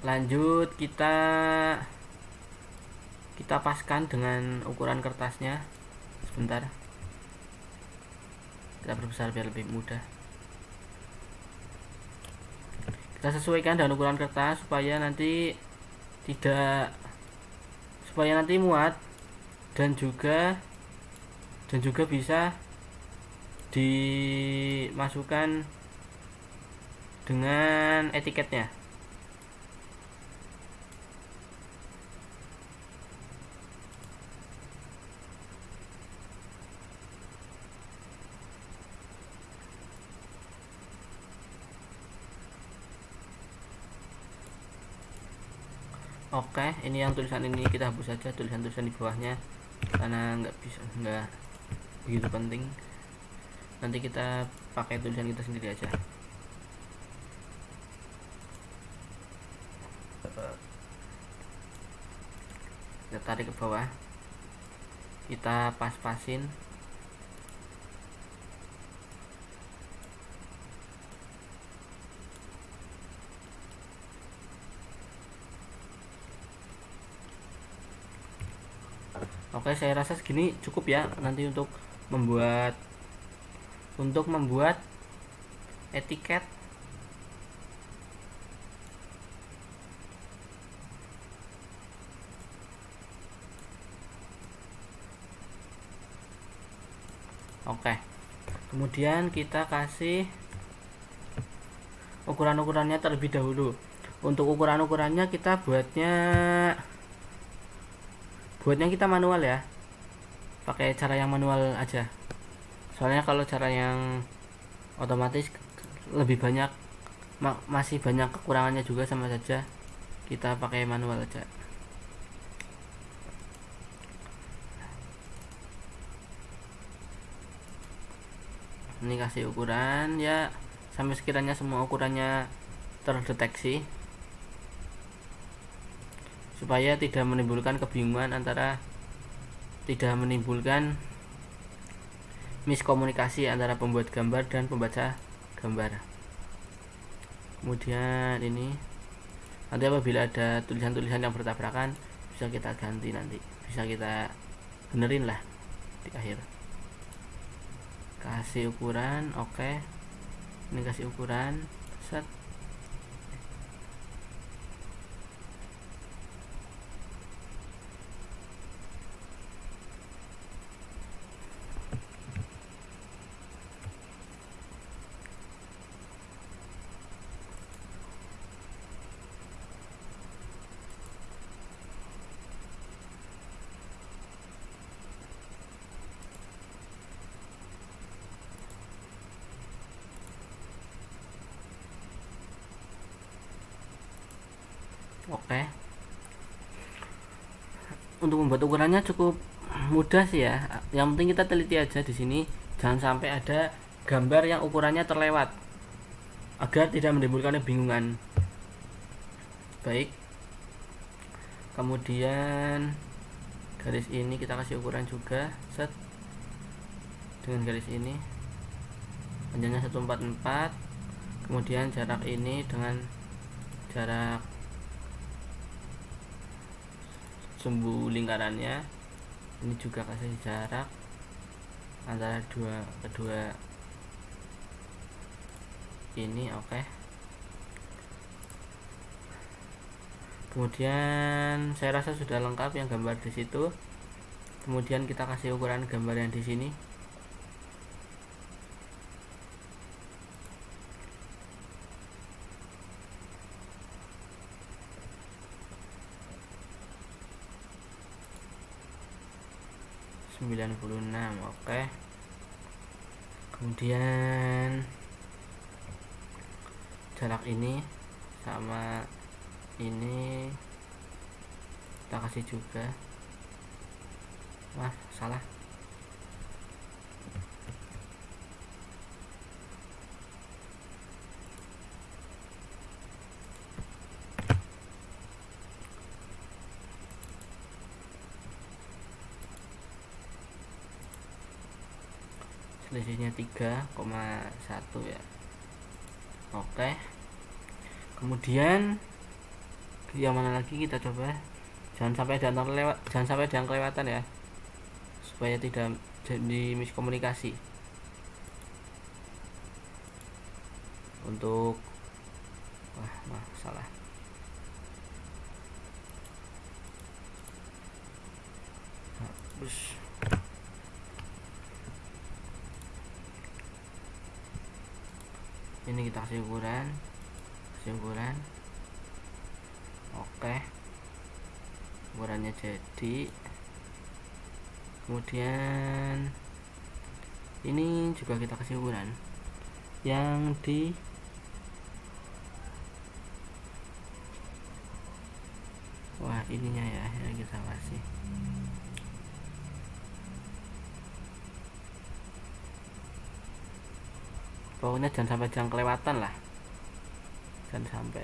Lanjut kita paskan dengan ukuran kertasnya. Sebentar, kita perbesar biar lebih mudah. Kita sesuaikan dengan ukuran kertas supaya nanti muat dan juga bisa dimasukkan dengan etiketnya. Oke, ini yang tulisan ini kita hapus saja, tulisan-tulisan di bawahnya, karena nggak begitu penting. Nanti kita pakai tulisan kita sendiri aja. Kita tarik ke bawah, kita pas-pasin. Oke, saya rasa segini cukup ya nanti untuk membuat etiket. Oke, kemudian kita kasih ukuran-ukurannya terlebih dahulu. Untuk ukuran-ukurannya kita buatnya kita manual ya, pakai cara yang manual aja. Soalnya kalau cara yang otomatis lebih banyak, masih banyak kekurangannya juga, sama saja. Kita pakai manual aja. Ini kasih ukuran ya sampai sekiranya semua ukurannya terdeteksi, supaya tidak menimbulkan kebingungan tidak menimbulkan miskomunikasi antara pembuat gambar dan pembaca gambar. Kemudian ini nanti apabila ada tulisan-tulisan yang bertabrakan, bisa kita ganti, nanti bisa kita benerin lah di akhir. Kasih ukuran, oke. Ini kasih ukuran, set. Oke. Untuk membuat ukurannya cukup mudah sih ya. Yang penting kita teliti aja di sini, jangan sampai ada gambar yang ukurannya terlewat, agar tidak menimbulkan kebingungan. Baik. Kemudian garis ini kita kasih ukuran juga, set. Dengan garis ini panjangnya 144. Kemudian jarak ini dengan jarak sumbu lingkarannya, ini juga kasih jarak antara kedua ini, oke. Kemudian saya rasa sudah lengkap yang gambar di situ. Kemudian kita kasih ukuran gambar yang di sini. Oke. Kemudian jarak ini sama ini kita kasih juga. Wah, salah. Selisihnya 3,1 ya. Oke. Kemudian yang mana lagi kita coba? Jangan sampai ada yang kelewatan ya, supaya tidak jadi miskomunikasi. Untuk salah. Terus ini kita kasih ukuran. Oke, ukurannya jadi. Kemudian ini juga kita kasih ukuran yang di ininya ya, yang kita kasih. Pokoknya jangan sampai jangan kelewatan lah, jangan sampai.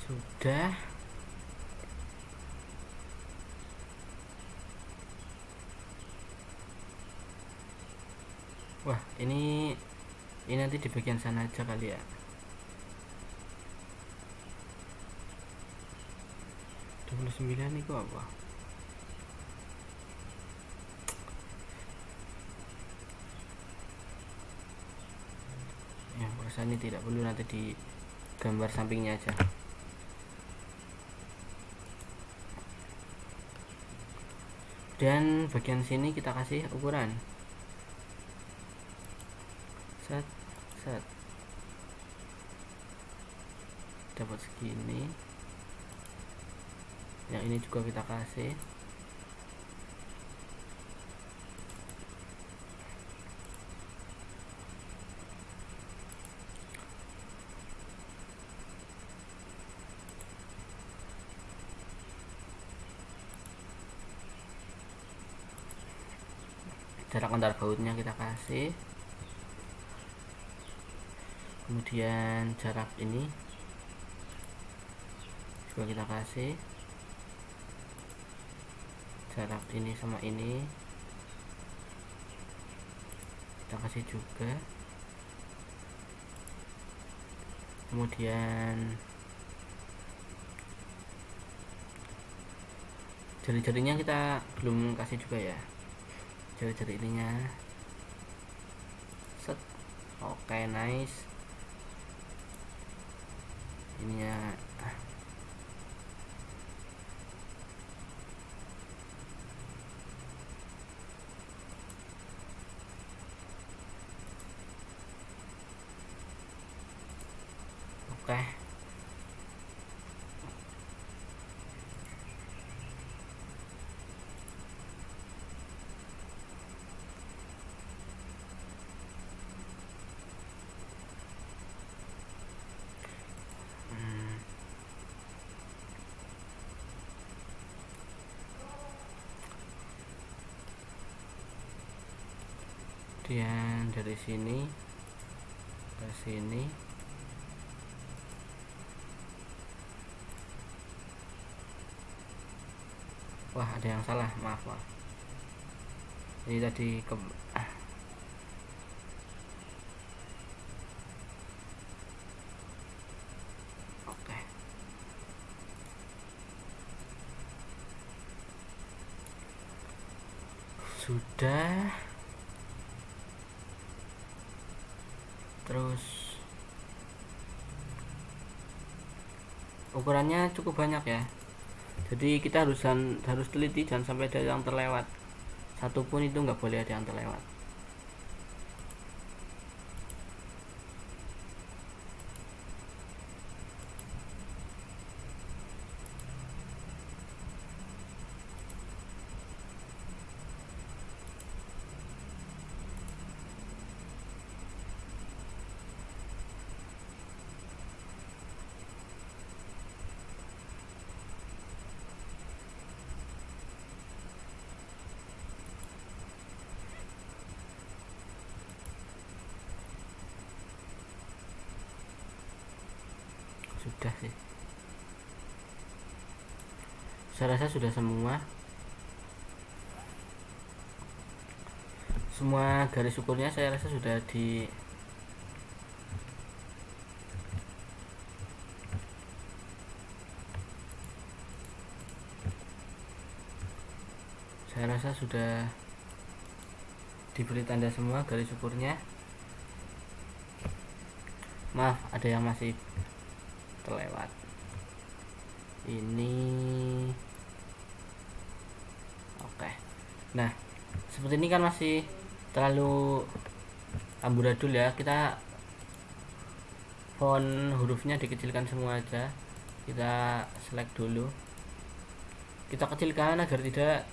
Sudah. Wah, ini nanti di bagian sana aja kali ya. Sembilan itu apa? Ya, rasanya tidak perlu, nanti di gambar sampingnya aja. Dan bagian sini kita kasih ukuran. Set. Dapat segini. Yang ini juga kita kasih. Jarak antar bautnya kita kasih. Kemudian jarak ini juga kita kasih. Jarak ini sama ini kita kasih juga. Kemudian jari-jarinya kita belum kasih juga ya, jari-jari ininya. Set. Oke, nice. Ininya oke. Kemudian dari sini ke sini. Wah, ada yang salah, maaf. Ini tadi oke. Sudah. Terus ukurannya cukup banyak ya, jadi kita harus teliti, jangan sampai ada yang terlewat. satupun itu nggak boleh ada yang terlewat. Sudah sih, saya rasa sudah semua garis ukurnya saya rasa sudah saya rasa sudah diberi tanda semua garis ukurnya. Maaf, ada yang masih terlewat. Ini oke. Nah, seperti ini kan masih terlalu amburadul ya. Kita font hurufnya dikecilkan semua aja. Kita select dulu. Kita kecilkan agar tidak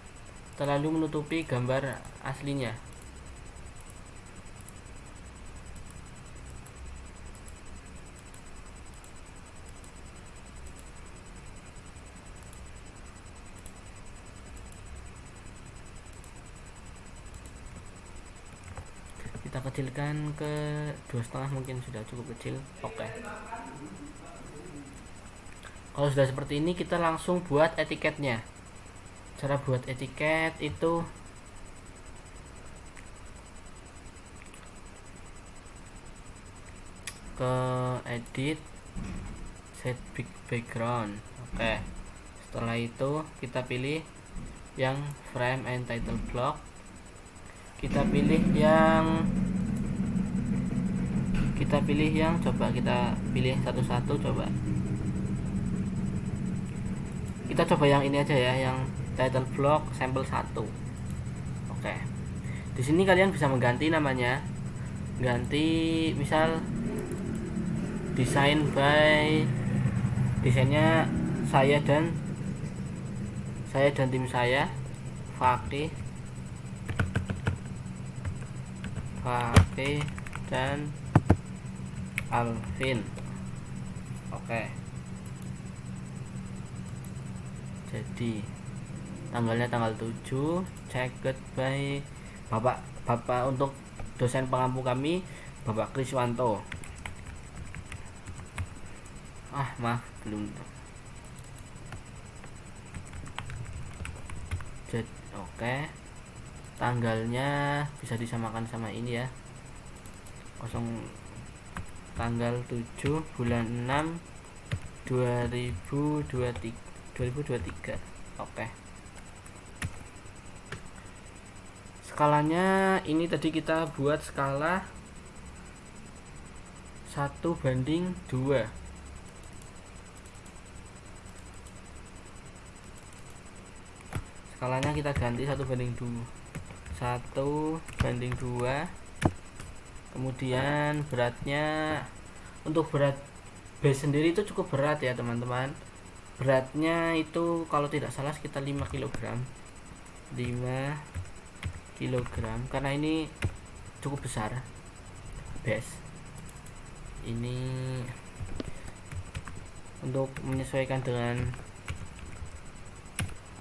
terlalu menutupi gambar aslinya. Kita kecilkan ke 2,5, mungkin sudah cukup kecil. Oke. Kalau sudah seperti ini, kita langsung buat etiketnya. Cara buat etiket itu ke edit, set big background. Oke. Setelah itu kita pilih yang frame and title block. Kita pilih yang coba kita pilih satu-satu. Kita coba yang ini aja ya, yang title block sampel 1. Oke. Di sini kalian bisa mengganti namanya. Ganti misal desain by, desainnya saya dan tim saya, Fakih dan Alvin. Oke. Jadi tanggalnya tanggal 7, checked by Bapak untuk dosen pengampu kami, Bapak Kriswanto. Maaf, belum. Oke. Tanggalnya bisa disamakan sama ini ya. Tanggal 7 bulan 6 2023. Oke. Skalanya ini tadi kita buat skala 1:2. Skalanya kita ganti 1:2. Kemudian beratnya, untuk berat base sendiri itu cukup berat ya teman-teman. Beratnya itu kalau tidak salah sekitar 5 kg. Karena ini cukup besar base. Ini untuk menyesuaikan dengan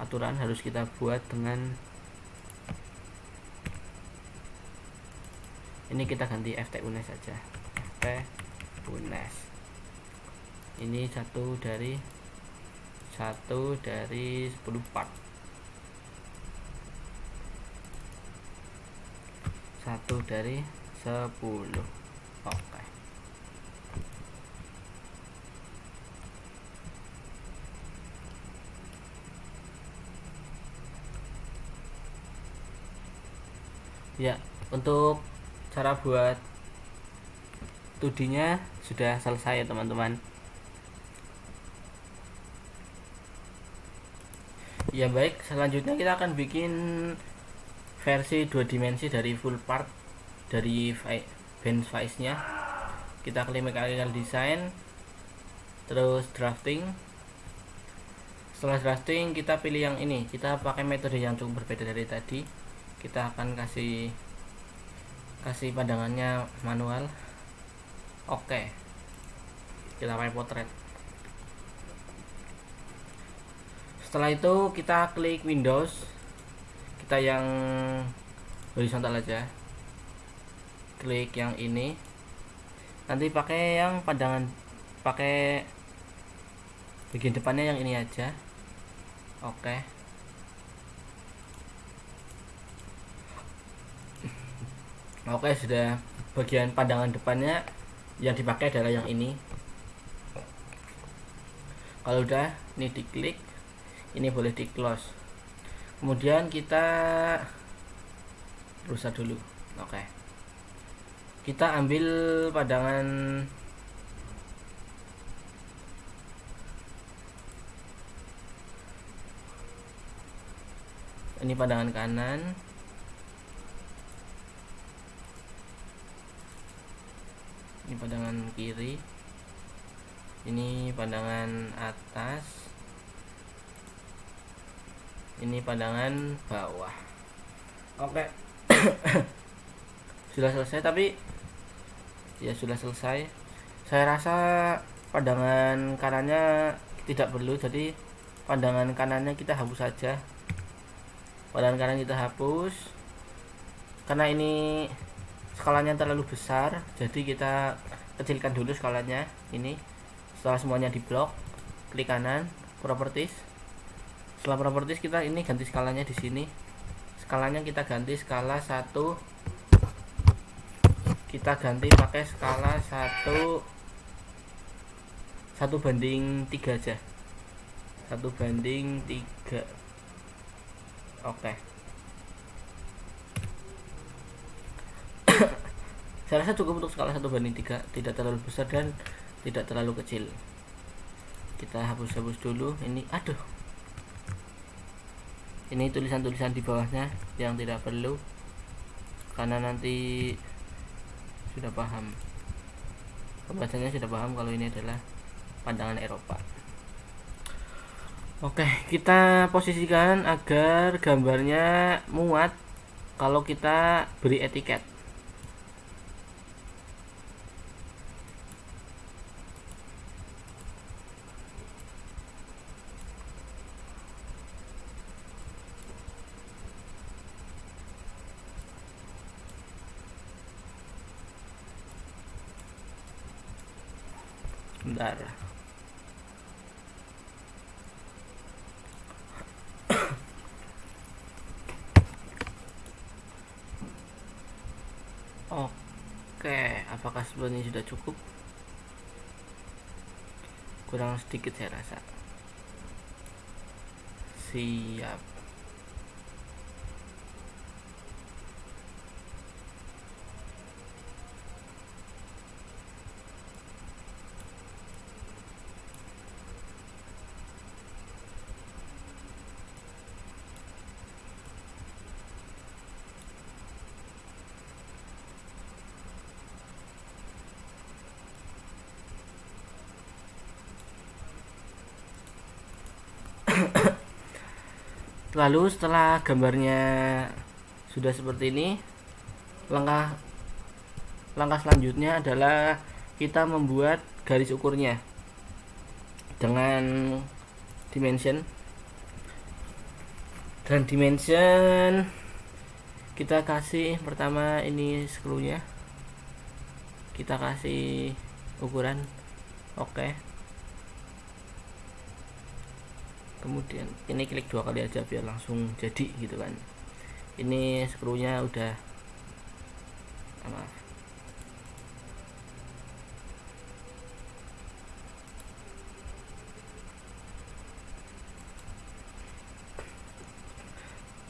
aturan harus kita buat dengan ini, kita ganti FT UNES saja. FT UNES ini 1 dari 10 part. 1 dari 10. Oke. Ya, untuk cara buat 2D nya sudah selesai ya teman-teman. Ya baik, selanjutnya kita akan bikin versi 2 dimensi dari full part dari bench face nya. Kita klik mechanical design, terus drafting. Setelah drafting kita pilih yang ini, kita pakai metode yang cukup berbeda dari tadi. Kita akan kasih pandangannya manual. Oke, kita pakai potret. Setelah itu kita klik Windows, kita yang horizontal aja, klik yang ini, nanti pakai yang pandangan, pakai bagian depannya yang ini aja. Oke, oke, sudah bagian pandangan depannya yang dipakai adalah yang ini. Kalau udah, ini diklik, ini boleh di close. Kemudian kita rusak dulu. Oke, kita ambil pandangan ini, pandangan kanan, ini pandangan kiri, ini pandangan atas, ini pandangan bawah. Oke. Sudah selesai, tapi ya sudah selesai. Saya rasa pandangan kanannya tidak perlu, jadi pandangan kanannya kita hapus saja. Pandangan kanan kita hapus karena ini skalanya terlalu besar, jadi kita kecilkan dulu skalanya ini. Setelah semuanya diblok, klik kanan, properties. Setelah properties kita ini ganti skalanya di sini. Skalanya kita ganti skala 1. Kita ganti pakai skala 1 banding 3 aja. 1 banding 3. Oke. Saya rasa cukup untuk skala 1 banding 3, tidak terlalu besar dan tidak terlalu kecil. Kita hapus dulu ini. Aduh, ini tulisan-tulisan di bawahnya yang tidak perlu, karena nanti sudah paham, pembacanya sudah paham kalau ini adalah pandangan Eropa. Oke, kita posisikan agar gambarnya muat kalau kita beri etiket. Bentar. Oke, apakah sebenarnya sudah cukup? Kurang sedikit saya rasa. Siap. Lalu setelah gambarnya sudah seperti ini, langkah selanjutnya adalah kita membuat garis ukurnya dengan dimension. Dan dimension kita kasih pertama ini screw-nya, kita kasih ukuran. Oke. Kemudian ini klik 2 kali aja biar langsung jadi gitu kan. Ini screw-nya udah, maaf,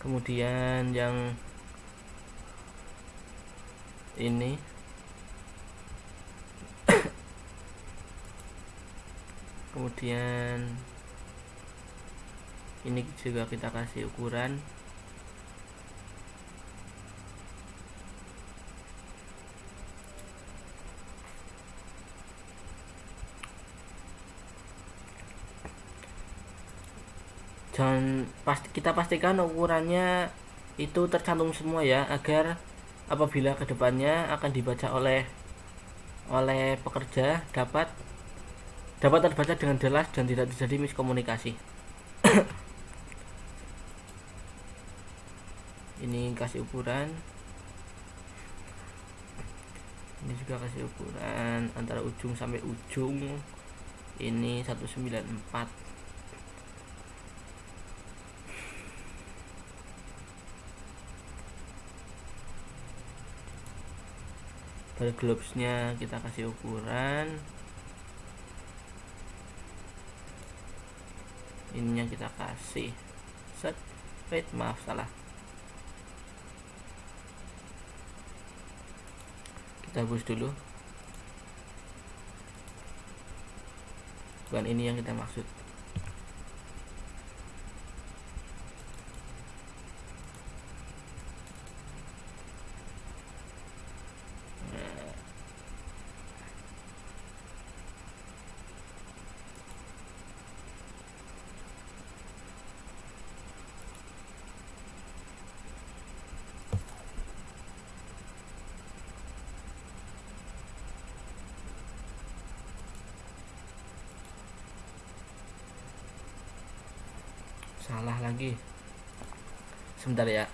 kemudian yang ini kemudian ini juga kita kasih ukuran. kita pastikan ukurannya itu tercantum semua ya, agar apabila kedepannya akan dibaca oleh pekerja dapat terbaca dengan jelas dan tidak terjadi miskomunikasi. Ini kasih ukuran, ini juga kasih ukuran antara ujung sampai ujung, ini 194. Pada globesnya kita kasih ukuran, ininya kita kasih set. Wait, maaf, salah. Kita hapus dulu, bukan ini yang kita maksud. Salah lagi, sebentar ya.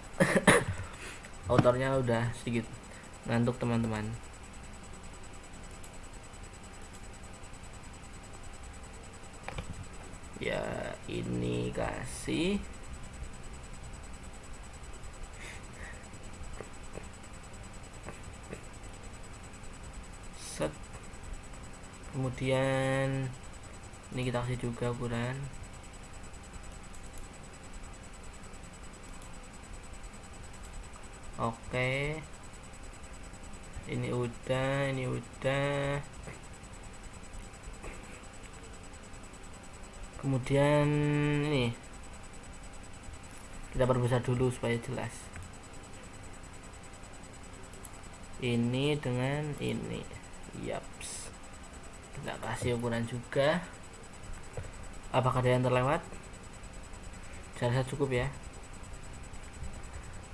Autornya udah sedikit ngantuk teman-teman. Ya, ini kasih set, kemudian ini kita kasih juga ukuran. Oke, ini udah. Kemudian ini kita perbesar dulu supaya jelas. Ini dengan ini, yaps. Kita kasih ukuran juga. Apakah ada yang terlewat? Saya rasa cukup ya.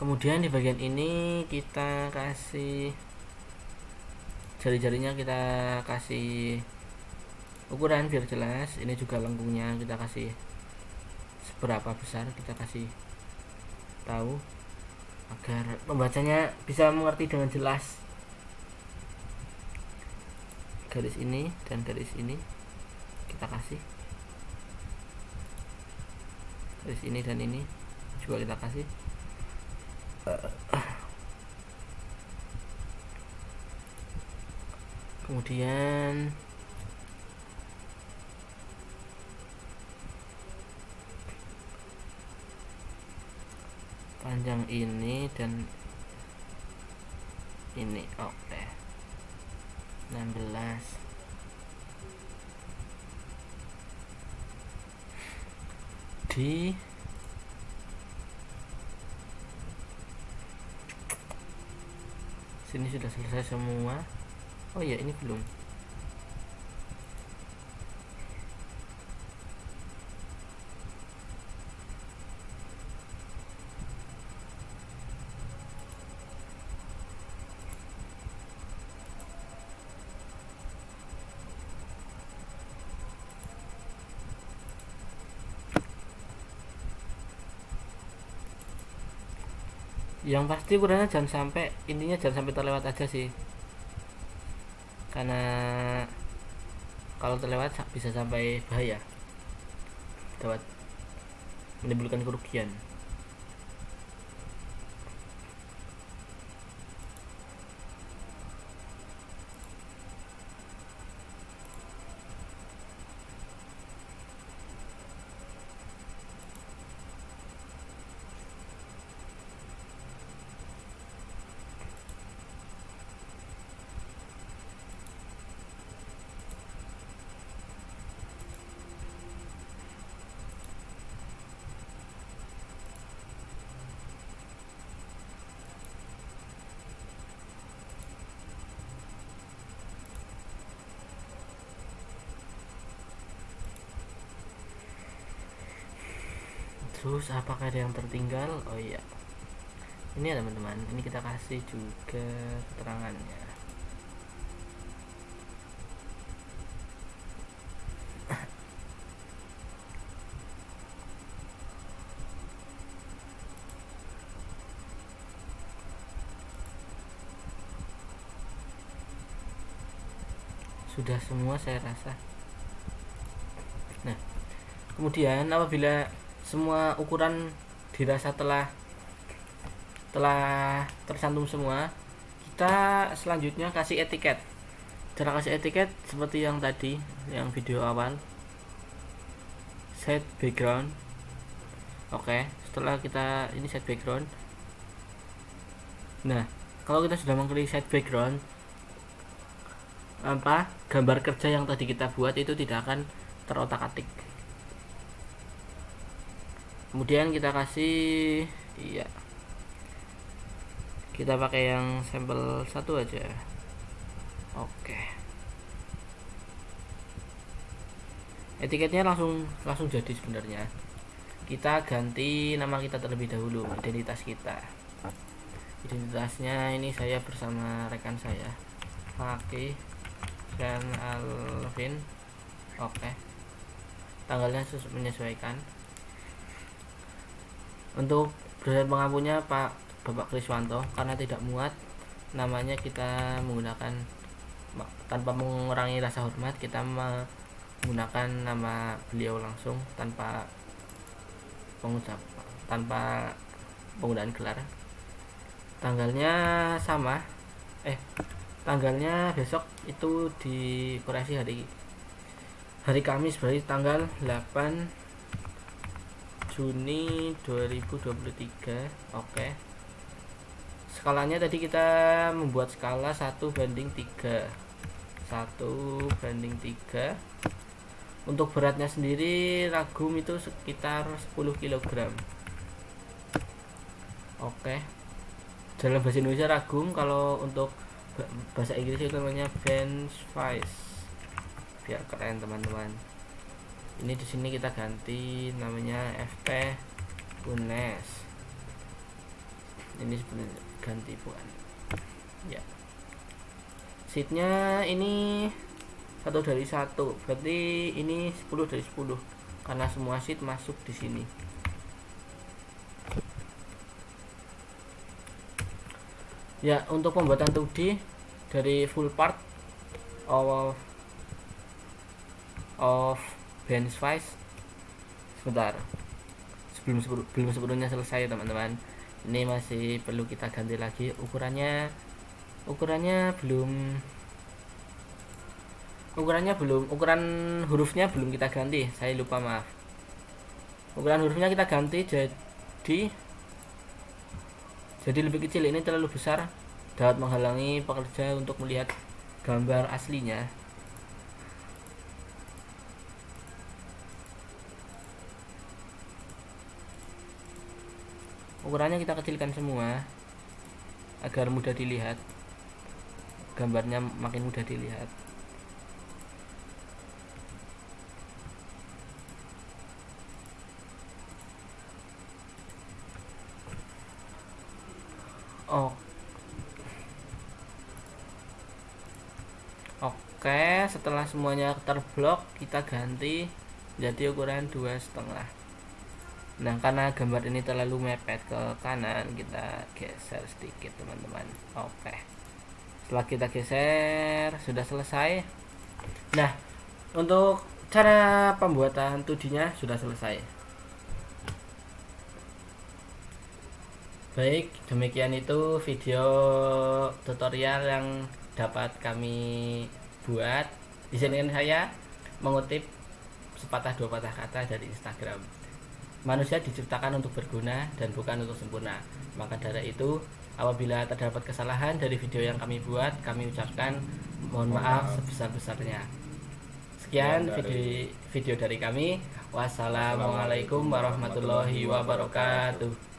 Kemudian di bagian ini kita kasih jari-jarinya, kita kasih ukuran biar jelas. Ini juga lengkungnya kita kasih seberapa besar, kita kasih tahu agar pembacanya bisa mengerti dengan jelas. Garis ini dan garis ini kita kasih, garis ini dan ini juga kita kasih. Kemudian panjang ini dan ini, oke, 16. Di sini sudah selesai semua. Oh ya, ini belum. Yang pasti ukurannya intinya jangan sampai terlewat aja sih, karena kalau terlewat bisa sampai bahaya, dapat menimbulkan kerugian. Terus apakah ada yang tertinggal? Oh iya, ini ya teman-teman, ini kita kasih juga keterangannya. Sudah semua saya rasa. Nah, kemudian apabila semua ukuran dirasa telah tercantum semua, kita selanjutnya kasih etiket. Cara kasih etiket seperti yang tadi, yang video awal, set background. Oke, setelah kita ini set background, nah kalau kita sudah mengklik set background, gambar kerja yang tadi kita buat itu tidak akan terotak-atik. Kemudian kita kasih, iya, kita pakai yang sampel 1 aja. Oke, etiketnya langsung jadi sebenarnya. Kita ganti nama kita terlebih dahulu, identitas kita. Identitasnya ini saya bersama rekan saya, Fakih dan Alvin. Oke, tanggalnya menyesuaikan. Untuk dosen pengampunya Bapak Kriswanto, karena tidak muat namanya, kita menggunakan tanpa mengurangi rasa hormat, kita menggunakan nama beliau langsung tanpa penggunaan gelar. Tanggalnya sama, tanggalnya besok itu dikoreksi hari Kamis, berarti tanggal 8 Juni 2023. Oke. Skalanya tadi kita membuat skala 1:3. 1:3. Untuk beratnya sendiri ragum itu sekitar 10 kg. Oke. Dalam bahasa Indonesia ragum, kalau untuk bahasa Inggris itu namanya bench size. Biar keren teman-teman. Ini di sini kita ganti namanya FP UNES. Ini sebenarnya ganti bukan. Ya. Sheetnya ini 1/1, berarti ini 10/10 karena semua sheet masuk di sini. Ya, untuk pembuatan 2D dari full part of bench size, sebentar, sebelum sebelumnya selesai teman-teman, ini masih perlu kita ganti lagi ukurannya belum, ukuran hurufnya belum kita ganti, saya lupa, maaf. Ukuran hurufnya kita ganti jadi lebih kecil. Ini terlalu besar, dapat menghalangi pekerja untuk melihat gambar aslinya. Ukurannya kita kecilkan semua agar mudah dilihat, gambarnya makin mudah dilihat. Oke, setelah semuanya terblok, kita ganti jadi ukuran 2,5. Nah, karena gambar ini terlalu mepet ke kanan, kita geser sedikit teman-teman. Oke, setelah kita geser, sudah selesai. Nah, untuk cara pembuatan 2D nya sudah selesai. Baik, demikian itu video tutorial yang dapat kami buat. Di sini saya mengutip sepatah dua patah kata dari Instagram. Manusia diciptakan untuk berguna dan bukan untuk sempurna. Maka dari itu, apabila terdapat kesalahan dari video yang kami buat, kami ucapkan mohon maaf sebesar-besarnya. Sekian video dari kami. Wassalamualaikum warahmatullahi wabarakatuh.